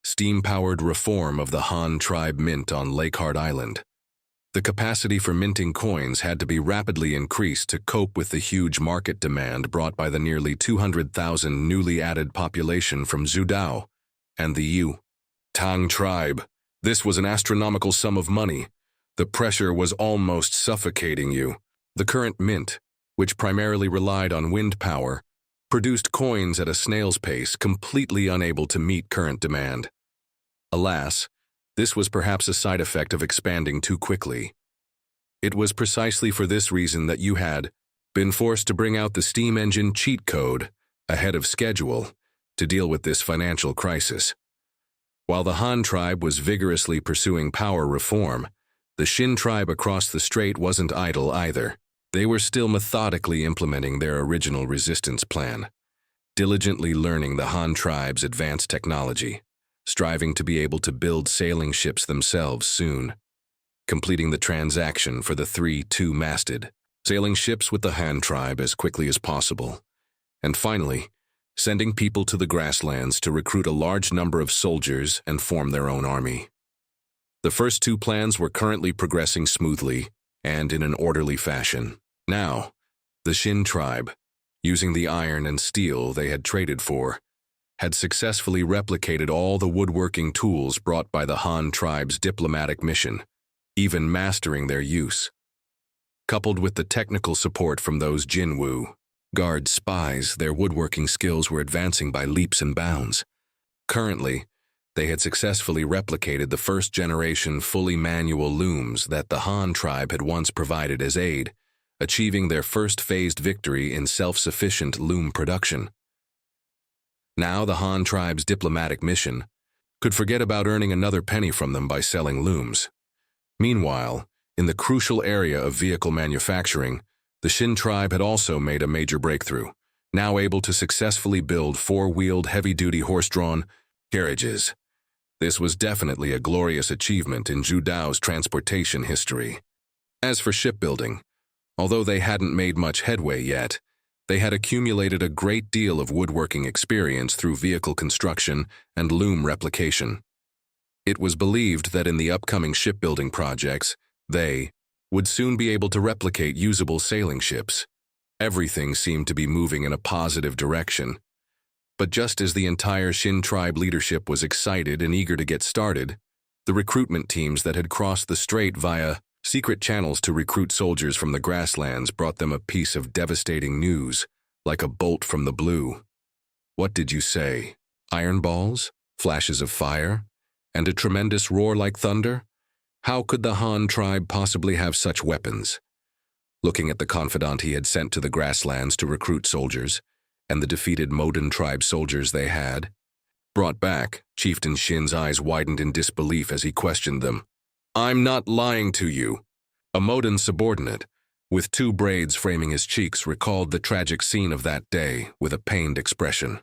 steam-powered reform of the Han tribe mint on Lakehart Island. The capacity for minting coins had to be rapidly increased to cope with the huge market demand brought by the nearly 200,000 newly added population from Zhudao and the Tang tribe. This was an astronomical sum of money. The pressure was almost suffocating you. The current mint, which primarily relied on wind power, produced coins at a snail's pace, completely unable to meet current demand. Alas, this was perhaps a side effect of expanding too quickly. It was precisely for this reason that you had been forced to bring out the steam engine cheat code ahead of schedule to deal with this financial crisis. While the Han tribe was vigorously pursuing power reform, the Shin tribe across the strait wasn't idle either. They were still methodically implementing their original resistance plan, diligently learning the Han tribe's advanced technology, striving to be able to build sailing ships themselves soon, completing the transaction for the 3 two-masted sailing ships with the Han tribe as quickly as possible, and finally, sending people to the grasslands to recruit a large number of soldiers and form their own army. The first 2 plans were currently progressing smoothly and in an orderly fashion. Now, the Shin tribe, using the iron and steel they had traded for, had successfully replicated all the woodworking tools brought by the Han tribe's diplomatic mission, even mastering their use. Coupled with the technical support from those Jinwu guard spies, their woodworking skills were advancing by leaps and bounds. Currently, they had successfully replicated the first-generation fully manual looms that the Han tribe had once provided as aid, achieving their first phased victory in self-sufficient loom production. Now the Han tribe's diplomatic mission could forget about earning another penny from them by selling looms. Meanwhile, in the crucial area of vehicle manufacturing, the Shin tribe had also made a major breakthrough, now able to successfully build 4-wheeled heavy-duty horse-drawn carriages. This was definitely a glorious achievement in Zhudao's transportation history. As for shipbuilding, although they hadn't made much headway yet, they had accumulated a great deal of woodworking experience through vehicle construction and loom replication. It was believed that in the upcoming shipbuilding projects, they would soon be able to replicate usable sailing ships. Everything seemed to be moving in a positive direction. But just as the entire Shin tribe leadership was excited and eager to get started, the recruitment teams that had crossed the strait via secret channels to recruit soldiers from the grasslands brought them a piece of devastating news, like a bolt from the blue. What did you say? Iron balls? Flashes of fire? And a tremendous roar like thunder? How could the Han tribe possibly have such weapons? Looking at the confidant he had sent to the grasslands to recruit soldiers, and the defeated Moden tribe soldiers they had brought back, Chieftain Shin's eyes widened in disbelief as he questioned them. I'm not lying to you. A Moden subordinate, with 2 braids framing his cheeks, recalled the tragic scene of that day with a pained expression.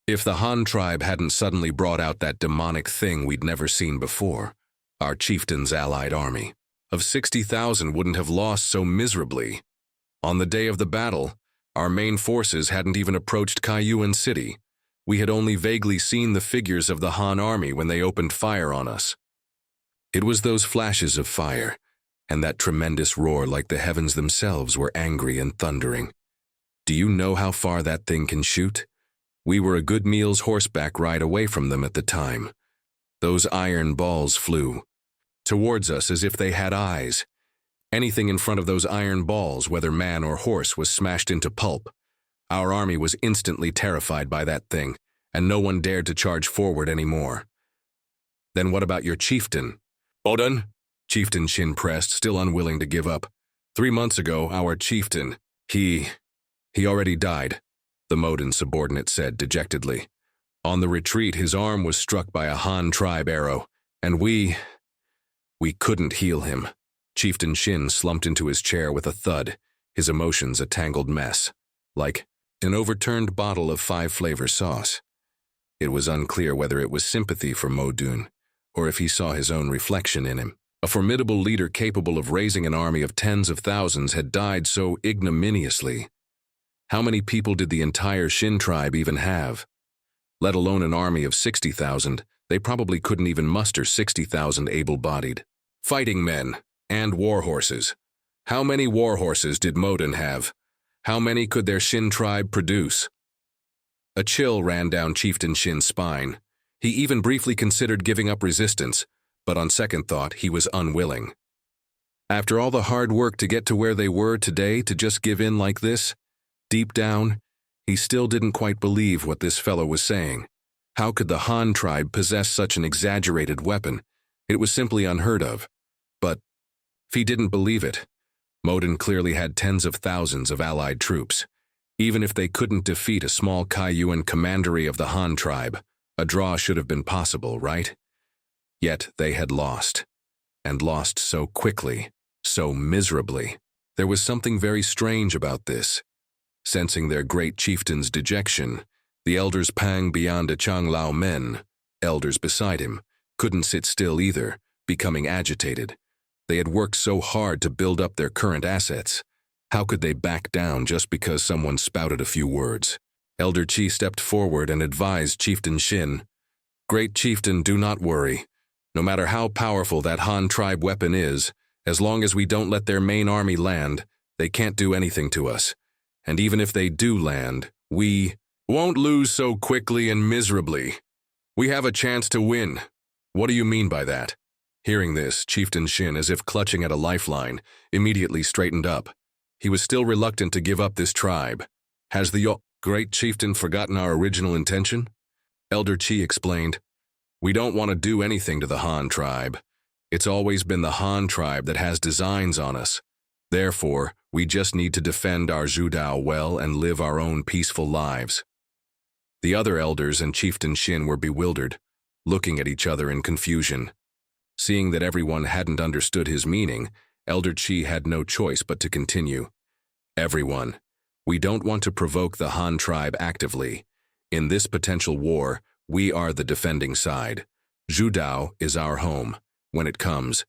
If the Han tribe hadn't suddenly brought out that demonic thing we'd never seen before, our chieftain's allied army of 60,000 wouldn't have lost so miserably. On the day of the battle, our main forces hadn't even approached Kaiyuan City. We had only vaguely seen the figures of the Han army when they opened fire on us. It was those flashes of fire, and that tremendous roar like the heavens themselves were angry and thundering. Do you know how far that thing can shoot? We were a good meal's horseback ride away from them at the time. Those iron balls flew towards us as if they had eyes. Anything in front of those iron balls, whether man or horse, was smashed into pulp. Our army was instantly terrified by that thing, and no one dared to charge forward anymore. Then what about your chieftain? Odin? Chieftain Shin pressed, still unwilling to give up. 3 months ago, our chieftain, he already died, the Moden subordinate said dejectedly. On the retreat, his arm was struck by a Han tribe arrow, and we couldn't heal him. Chieftain Shin slumped into his chair with a thud, his emotions a tangled mess, like an overturned bottle of 5-flavor sauce. It was unclear whether it was sympathy for Modun, or if he saw his own reflection in him. A formidable leader capable of raising an army of tens of thousands had died so ignominiously. How many people did the entire Shin tribe even have? Let alone an army of 60,000, they probably couldn't even muster 60,000 able-bodied fighting men and war horses. How many war horses did Modun have? How many could their Shin tribe produce? A chill ran down Chieftain Shin's spine. He even briefly considered giving up resistance, but on second thought, he was unwilling. After all the hard work to get to where they were today, to just give in like this? Deep down, he still didn't quite believe what this fellow was saying. How could the Han tribe possess such an exaggerated weapon? It was simply unheard of. But if he didn't believe it, Modun clearly had tens of thousands of allied troops. Even if they couldn't defeat a small Kaiyuan commandery of the Han tribe, a draw should have been possible, right? Yet they had lost. And lost so quickly, so miserably. There was something very strange about this. Sensing their great chieftain's dejection, the elders Pang beyond a Changlao men, elders beside him, couldn't sit still either, becoming agitated. They had worked so hard to build up their current assets. How could they back down just because someone spouted a few words? Elder Chi stepped forward and advised Chieftain Shin, "Great Chieftain, do not worry. No matter how powerful that Han tribe weapon is, as long as we don't let their main army land, they can't do anything to us. And even if they do land, we won't lose so quickly and miserably. We have a chance to win." "What do you mean by that?" Hearing this, Chieftain Shin, as if clutching at a lifeline, immediately straightened up. He was still reluctant to give up this tribe. "Has the Great Chieftain forgotten our original intention?" Elder Chi explained, "We don't want to do anything to the Han tribe. It's always been the Han tribe that has designs on us. Therefore, we just need to defend our Zhudao well and live our own peaceful lives." The other elders and Chieftain Shin were bewildered, looking at each other in confusion. Seeing that everyone hadn't understood his meaning, Elder Chi had no choice but to continue. "Everyone, we don't want to provoke the Han tribe actively. In this potential war, we are the defending side. Zhudao is our home. When it comes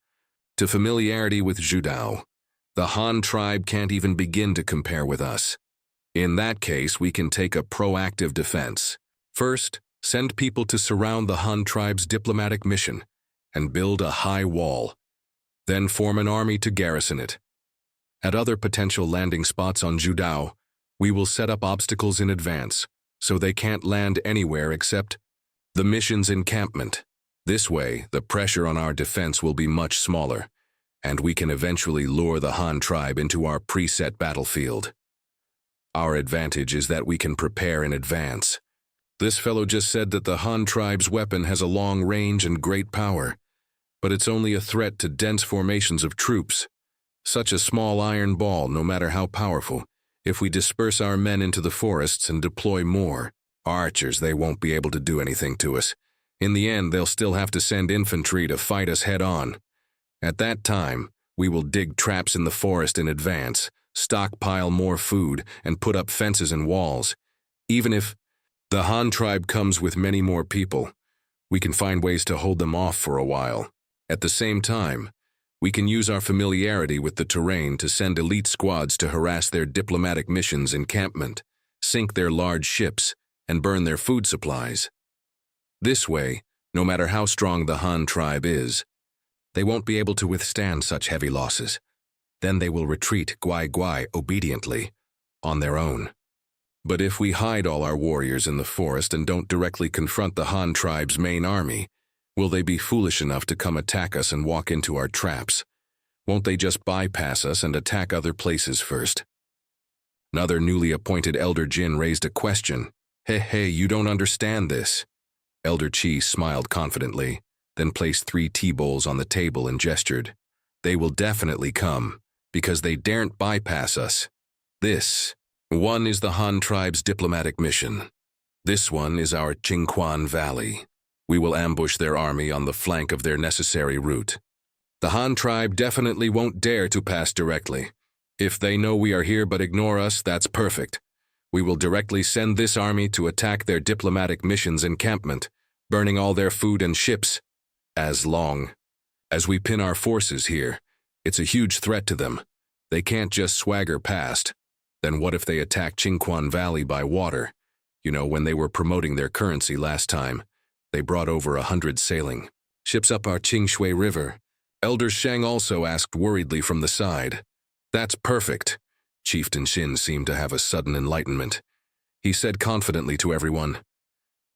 to familiarity with Zhudao, the Han tribe can't even begin to compare with us. In that case, we can take a proactive defense. First, send people to surround the Han tribe's diplomatic mission and build a high wall. Then form an army to garrison it. At other potential landing spots on Zhudao, we will set up obstacles in advance, so they can't land anywhere except the mission's encampment. This way, the pressure on our defense will be much smaller, and we can eventually lure the Han tribe into our preset battlefield. Our advantage is that we can prepare in advance. This fellow just said that the Han tribe's weapon has a long range and great power, but it's only a threat to dense formations of troops. Such a small iron ball, no matter how powerful, if we disperse our men into the forests and deploy more archers, they won't be able to do anything to us. In the end, they'll still have to send infantry to fight us head-on. At that time, we will dig traps in the forest in advance, stockpile more food, and put up fences and walls. Even if the Han tribe comes with many more people, we can find ways to hold them off for a while. At the same time, we can use our familiarity with the terrain to send elite squads to harass their diplomatic missions' encampment, sink their large ships, and burn their food supplies. This way, no matter how strong the Han tribe is, they won't be able to withstand such heavy losses. Then they will retreat guai obediently, on their own. But if we hide all our warriors in the forest and don't directly confront the Han tribe's main army, will they be foolish enough to come attack us and walk into our traps? Won't they just bypass us and attack other places first? Another newly appointed Elder Jin raised a question. Hey, you don't understand this." Elder Chi smiled confidently, then placed 3 tea bowls on the table and gestured. "They will definitely come, because they daren't bypass us. This one is the Han tribe's diplomatic mission. This one is our Qingquan Valley. We will ambush their army on the flank of their necessary route. The Han tribe definitely won't dare to pass directly. If they know we are here but ignore us, that's perfect. We will directly send this army to attack their diplomatic missions encampment, burning all their food and ships. As long as we pin our forces here, it's a huge threat to them. They can't just swagger past. Then what if they attack Qingquan Valley by water? You know, when they were promoting their currency last time, they brought over 100 sailing ships up our Qingshui River. Elder Sheng also asked worriedly from the side. That's perfect. Chieftain Shin seemed to have a sudden enlightenment. He said confidently to everyone,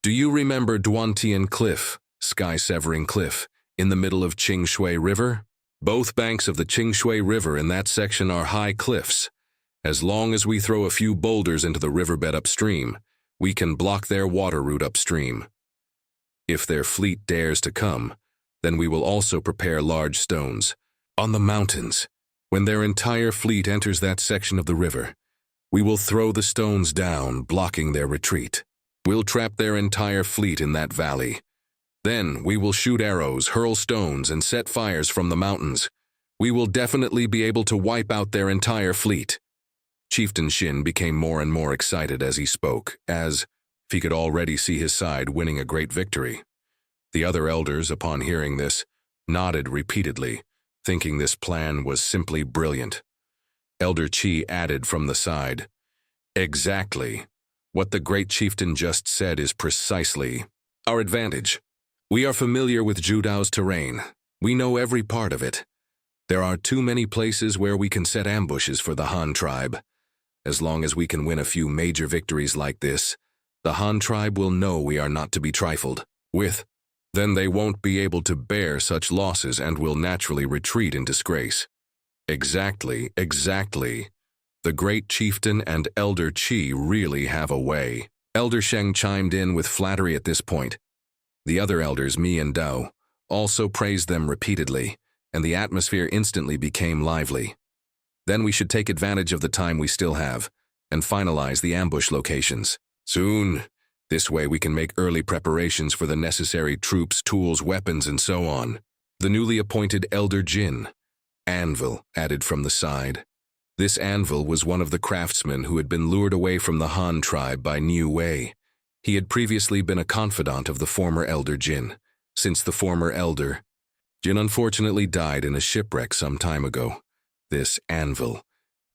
"Do you remember Duantian Cliff, sky-severing cliff, in the middle of Qingshui River? Both banks of the Qingshui River in that section are high cliffs. As long as we throw a few boulders into the riverbed upstream, we can block their water route upstream. If their fleet dares to come, then we will also prepare large stones. On the mountains, when their entire fleet enters that section of the river, we will throw the stones down, blocking their retreat. We'll trap their entire fleet in that valley. Then we will shoot arrows, hurl stones, and set fires from the mountains. We will definitely be able to wipe out their entire fleet." Chieftain Shin became more and more excited as he spoke, as if he could already see his side winning a great victory. The other elders, upon hearing this, nodded repeatedly, thinking this plan was simply brilliant. Elder Qi added from the side, "Exactly. What the great chieftain just said is precisely our advantage. We are familiar with Judao's terrain. We know every part of it. There are too many places where we can set ambushes for the Han tribe. As long as we can win a few major victories like this, the Han tribe will know we are not to be trifled with. Then they won't be able to bear such losses and will naturally retreat in disgrace." Exactly. The great chieftain and Elder Qi really have a way. Elder Sheng chimed in with flattery at this point. The other elders, Mi and Dao, also praised them repeatedly, and the atmosphere instantly became lively. Then we should take advantage of the time we still have, and finalize the ambush locations. Soon. This way we can make early preparations for the necessary troops, tools, weapons, and so on. The newly appointed Elder Jin, Anvil, added from the side. This Anvil was one of the craftsmen who had been lured away from the Han tribe by Niu Wei. He had previously been a confidant of the former Elder Jin, since the former Elder Jin unfortunately died in a shipwreck some time ago. This Anvil,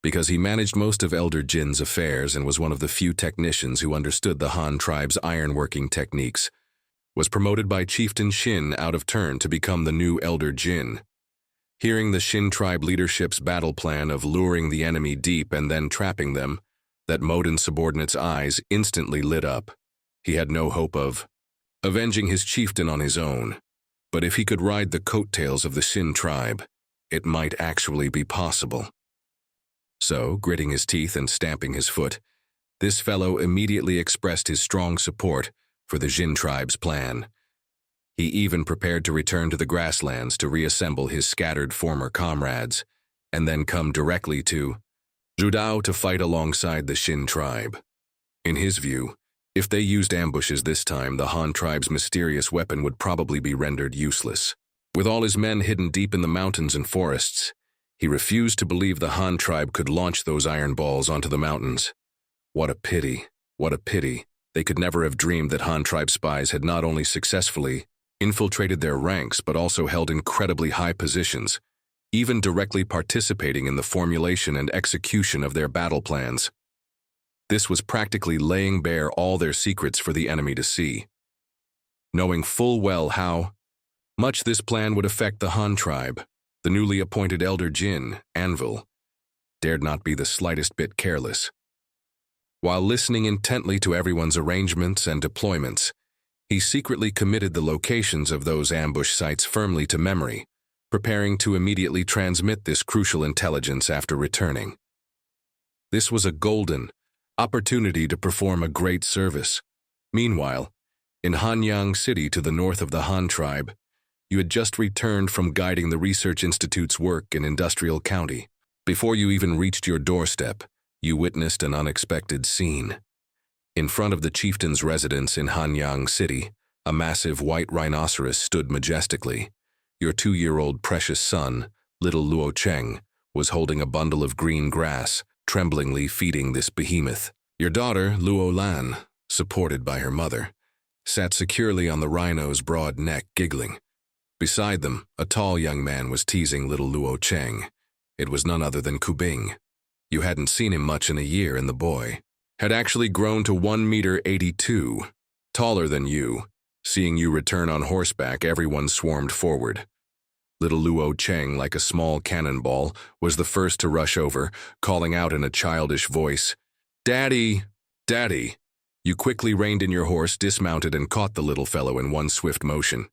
because he managed most of Elder Jin's affairs and was one of the few technicians who understood the Han tribe's ironworking techniques, was promoted by Chieftain Shin out of turn to become the new Elder Jin. Hearing the Shin tribe leadership's battle plan of luring the enemy deep and then trapping them, that Moden's subordinate's eyes instantly lit up. He had no hope of avenging his chieftain on his own, but if he could ride the coattails of the Shin tribe, it might actually be possible. So, gritting his teeth and stamping his foot, this fellow immediately expressed his strong support for the Jin tribe's plan. He even prepared to return to the grasslands to reassemble his scattered former comrades, and then come directly to Judao to fight alongside the Shin tribe. In his view, if they used ambushes this time, the Han tribe's mysterious weapon would probably be rendered useless. With all his men hidden deep in the mountains and forests, he refused to believe the Han tribe could launch those iron balls onto the mountains. What a pity, what a pity. They could never have dreamed that Han tribe spies had not only successfully infiltrated their ranks but also held incredibly high positions, even directly participating in the formulation and execution of their battle plans. This was practically laying bare all their secrets for the enemy to see. Knowing full well how much this plan would affect the Han tribe, the newly appointed Elder Jin, Anvil, dared not be the slightest bit careless. While listening intently to everyone's arrangements and deployments, he secretly committed the locations of those ambush sites firmly to memory, preparing to immediately transmit this crucial intelligence after returning. This was a golden opportunity to perform a great service. Meanwhile, in Hanyang City to the north of the Han tribe, you had just returned from guiding the Research Institute's work in Industrial County. Before you even reached your doorstep, you witnessed an unexpected scene. In front of the chieftain's residence in Hanyang City, a massive white rhinoceros stood majestically. Your 2-year-old precious son, little Luo Cheng, was holding a bundle of green grass, tremblingly feeding this behemoth. Your daughter, Luo Lan, supported by her mother, sat securely on the rhino's broad neck, giggling. Beside them, a tall young man was teasing little Luo Cheng. It was none other than Kubing. You hadn't seen him much in a year, and the boy had actually grown to 1 meter 82, taller than you. Seeing you return on horseback, everyone swarmed forward. Little Luo Cheng, like a small cannonball, was the first to rush over, calling out in a childish voice, "Daddy! Daddy!" You quickly reined in your horse, dismounted, and caught the little fellow in one swift motion.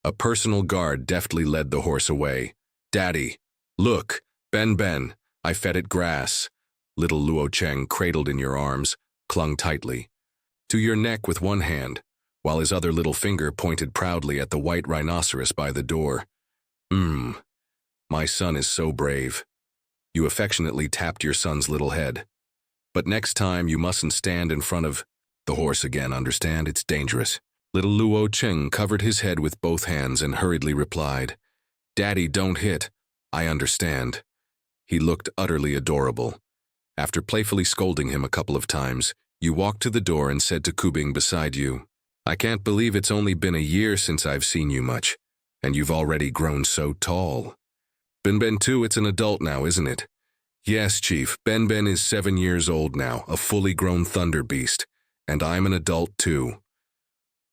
A personal guard deftly led the horse away. "Daddy! Look! Ben, I fed it grass." Little Luo Cheng, cradled in your arms, clung tightly to your neck with one hand, while his other little finger pointed proudly at the white rhinoceros by the door. My son is so brave." You affectionately tapped your son's little head. "But next time you mustn't stand in front of the horse again, understand? It's dangerous." Little Luo Cheng covered his head with both hands and hurriedly replied, "Daddy, don't hit. I understand." He looked utterly adorable. After playfully scolding him a couple of times, you walked to the door and said to Kubing beside you, "I can't believe it's only been a year since I've seen you much, and you've already grown so tall." Ben too, it's an adult now, isn't it?" "Yes, Chief, Ben is 7 years old now, a fully grown thunder beast, and I'm an adult too."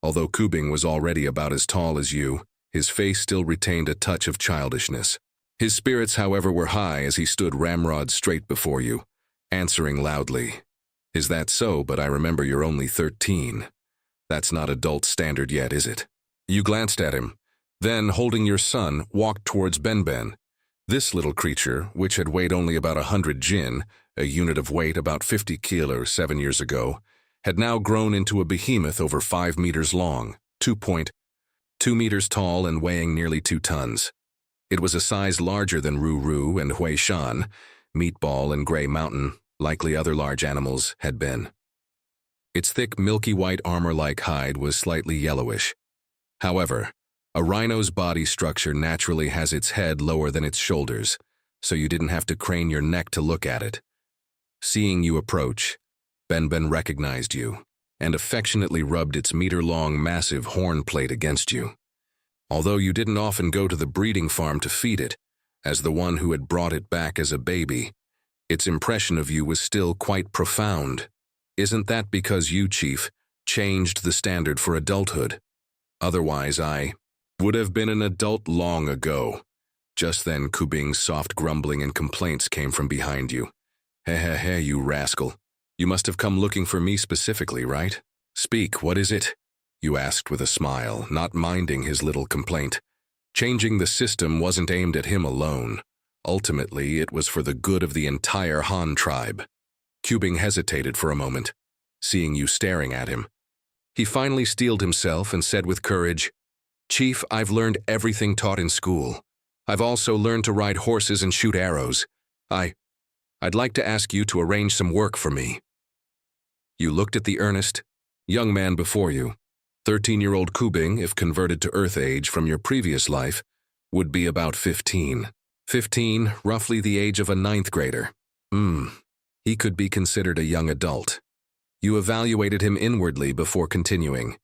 Although Kubing was already about as tall as you, his face still retained a touch of childishness. His spirits, however, were high as he stood ramrod straight before you, answering loudly, "Is that so? But I remember you're only 13. That's not adult standard yet, is it?" You glanced at him, then, holding your son, walked towards Ben. This little creature, which had weighed only about 100 jin, a unit of weight about 50 kilos 7 years ago, had now grown into a behemoth over 5 meters long, 2.2 meters tall, and weighing nearly 2 tons. It was a size larger than Ruru and Hui Shan, Meatball and Gray Mountain, likely other large animals, had been. Its thick, milky white armor-like hide was slightly yellowish. However, a rhino's body structure naturally has its head lower than its shoulders, so you didn't have to crane your neck to look at it. Seeing you approach, Ben recognized you, and affectionately rubbed its meter-long massive horn plate against you. Although you didn't often go to the breeding farm to feed it, as the one who had brought it back as a baby, its impression of you was still quite profound. Isn't that because you, Chief, changed the standard for adulthood? Otherwise, I would have been an adult long ago. Just then, Kubing's soft grumbling and complaints came from behind you. Hey, you rascal. You must have come looking for me specifically, right? Speak, what is it? You asked with a smile, not minding his little complaint. Changing the system wasn't aimed at him alone. Ultimately, it was for the good of the entire Han tribe. Kubing hesitated for a moment, seeing you staring at him. He finally steeled himself and said with courage, "Chief, I've learned everything taught in school. I've also learned to ride horses and shoot arrows. I'd like to ask you to arrange some work for me." You looked at the earnest young man before you. 13-year-old Kubing, if converted to Earth age from your previous life, would be about 15. 15, roughly the age of a 9th grader. He could be considered a young adult. You evaluated him inwardly before continuing.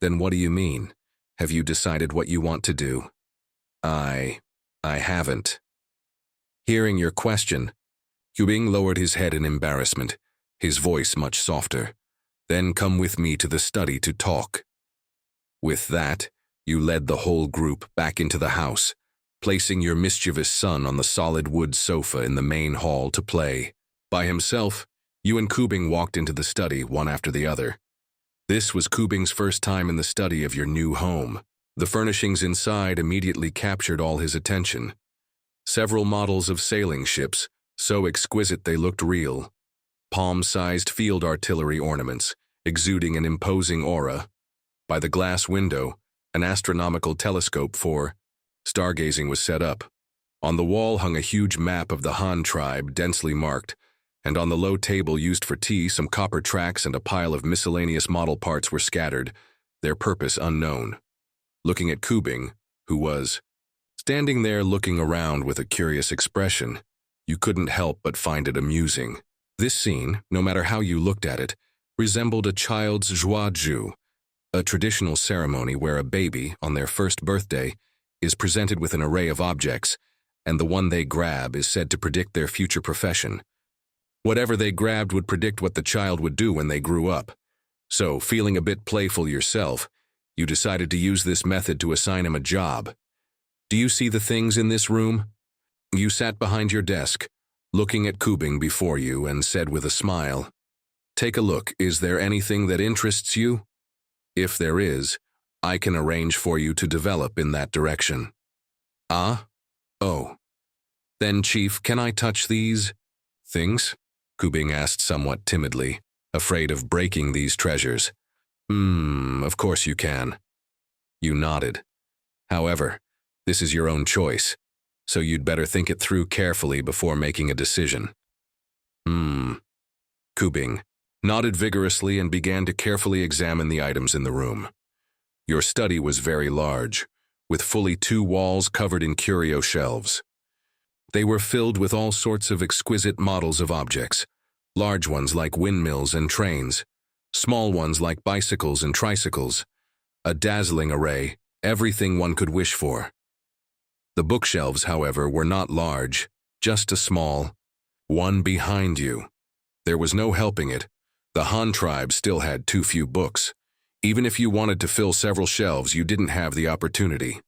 Then what do you mean? Have you decided what you want to do? I haven't. Hearing your question, Kubing lowered his head in embarrassment, his voice much softer. Then come with me to the study to talk. With that, you led the whole group back into the house, placing your mischievous son on the solid wood sofa in the main hall to play. By himself, you and Kubing walked into the study one after the other. This was Kubing's first time in the study of your new home. The furnishings inside immediately captured all his attention. Several models of sailing ships, so exquisite they looked real. Palm-sized field artillery ornaments, exuding an imposing aura. By the glass window, an astronomical telescope for stargazing was set up. On the wall hung a huge map of the Han tribe, densely marked, and on the low table used for tea, some copper tracks and a pile of miscellaneous model parts were scattered, their purpose unknown. Looking at Kubing, who was standing there looking around with a curious expression, you couldn't help but find it amusing. This scene, no matter how you looked at it, resembled a child's joie de jeu, a traditional ceremony where a baby, on their first birthday, is presented with an array of objects, and the one they grab is said to predict their future profession. Whatever they grabbed would predict what the child would do when they grew up. So, feeling a bit playful yourself, you decided to use this method to assign him a job. Do you see the things in this room? You sat behind your desk, looking at Kubing before you, and said with a smile, "Take a look. Is there anything that interests you? If there is, I can arrange for you to develop in that direction." "Ah? Oh. Then, Chief, can I touch these things?" Kubing asked somewhat timidly, afraid of breaking these treasures. Of course you can." You nodded. "However, this is your own choice, so you'd better think it through carefully before making a decision." Kubing nodded vigorously and began to carefully examine the items in the room. Your study was very large, with fully 2 walls covered in curio shelves. They were filled with all sorts of exquisite models of objects, large ones like windmills and trains, small ones like bicycles and tricycles, a dazzling array, everything one could wish for. The bookshelves, however, were not large, just a small one behind you. There was no helping it. The Han tribe still had too few books. Even if you wanted to fill several shelves, you didn't have the opportunity.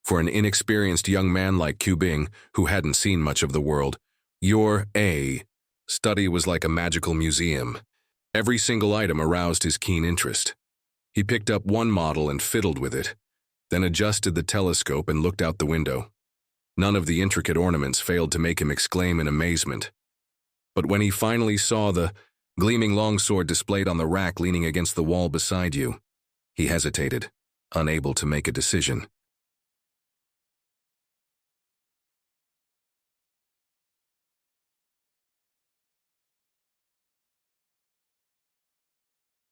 For an inexperienced young man like Kubing, who hadn't seen much of the world, your study was like a magical museum. Every single item aroused his keen interest. He picked up one model and fiddled with it, then adjusted the telescope and looked out the window. None of the intricate ornaments failed to make him exclaim in amazement. But when he finally saw the gleaming longsword displayed on the rack leaning against the wall beside you, he hesitated, unable to make a decision.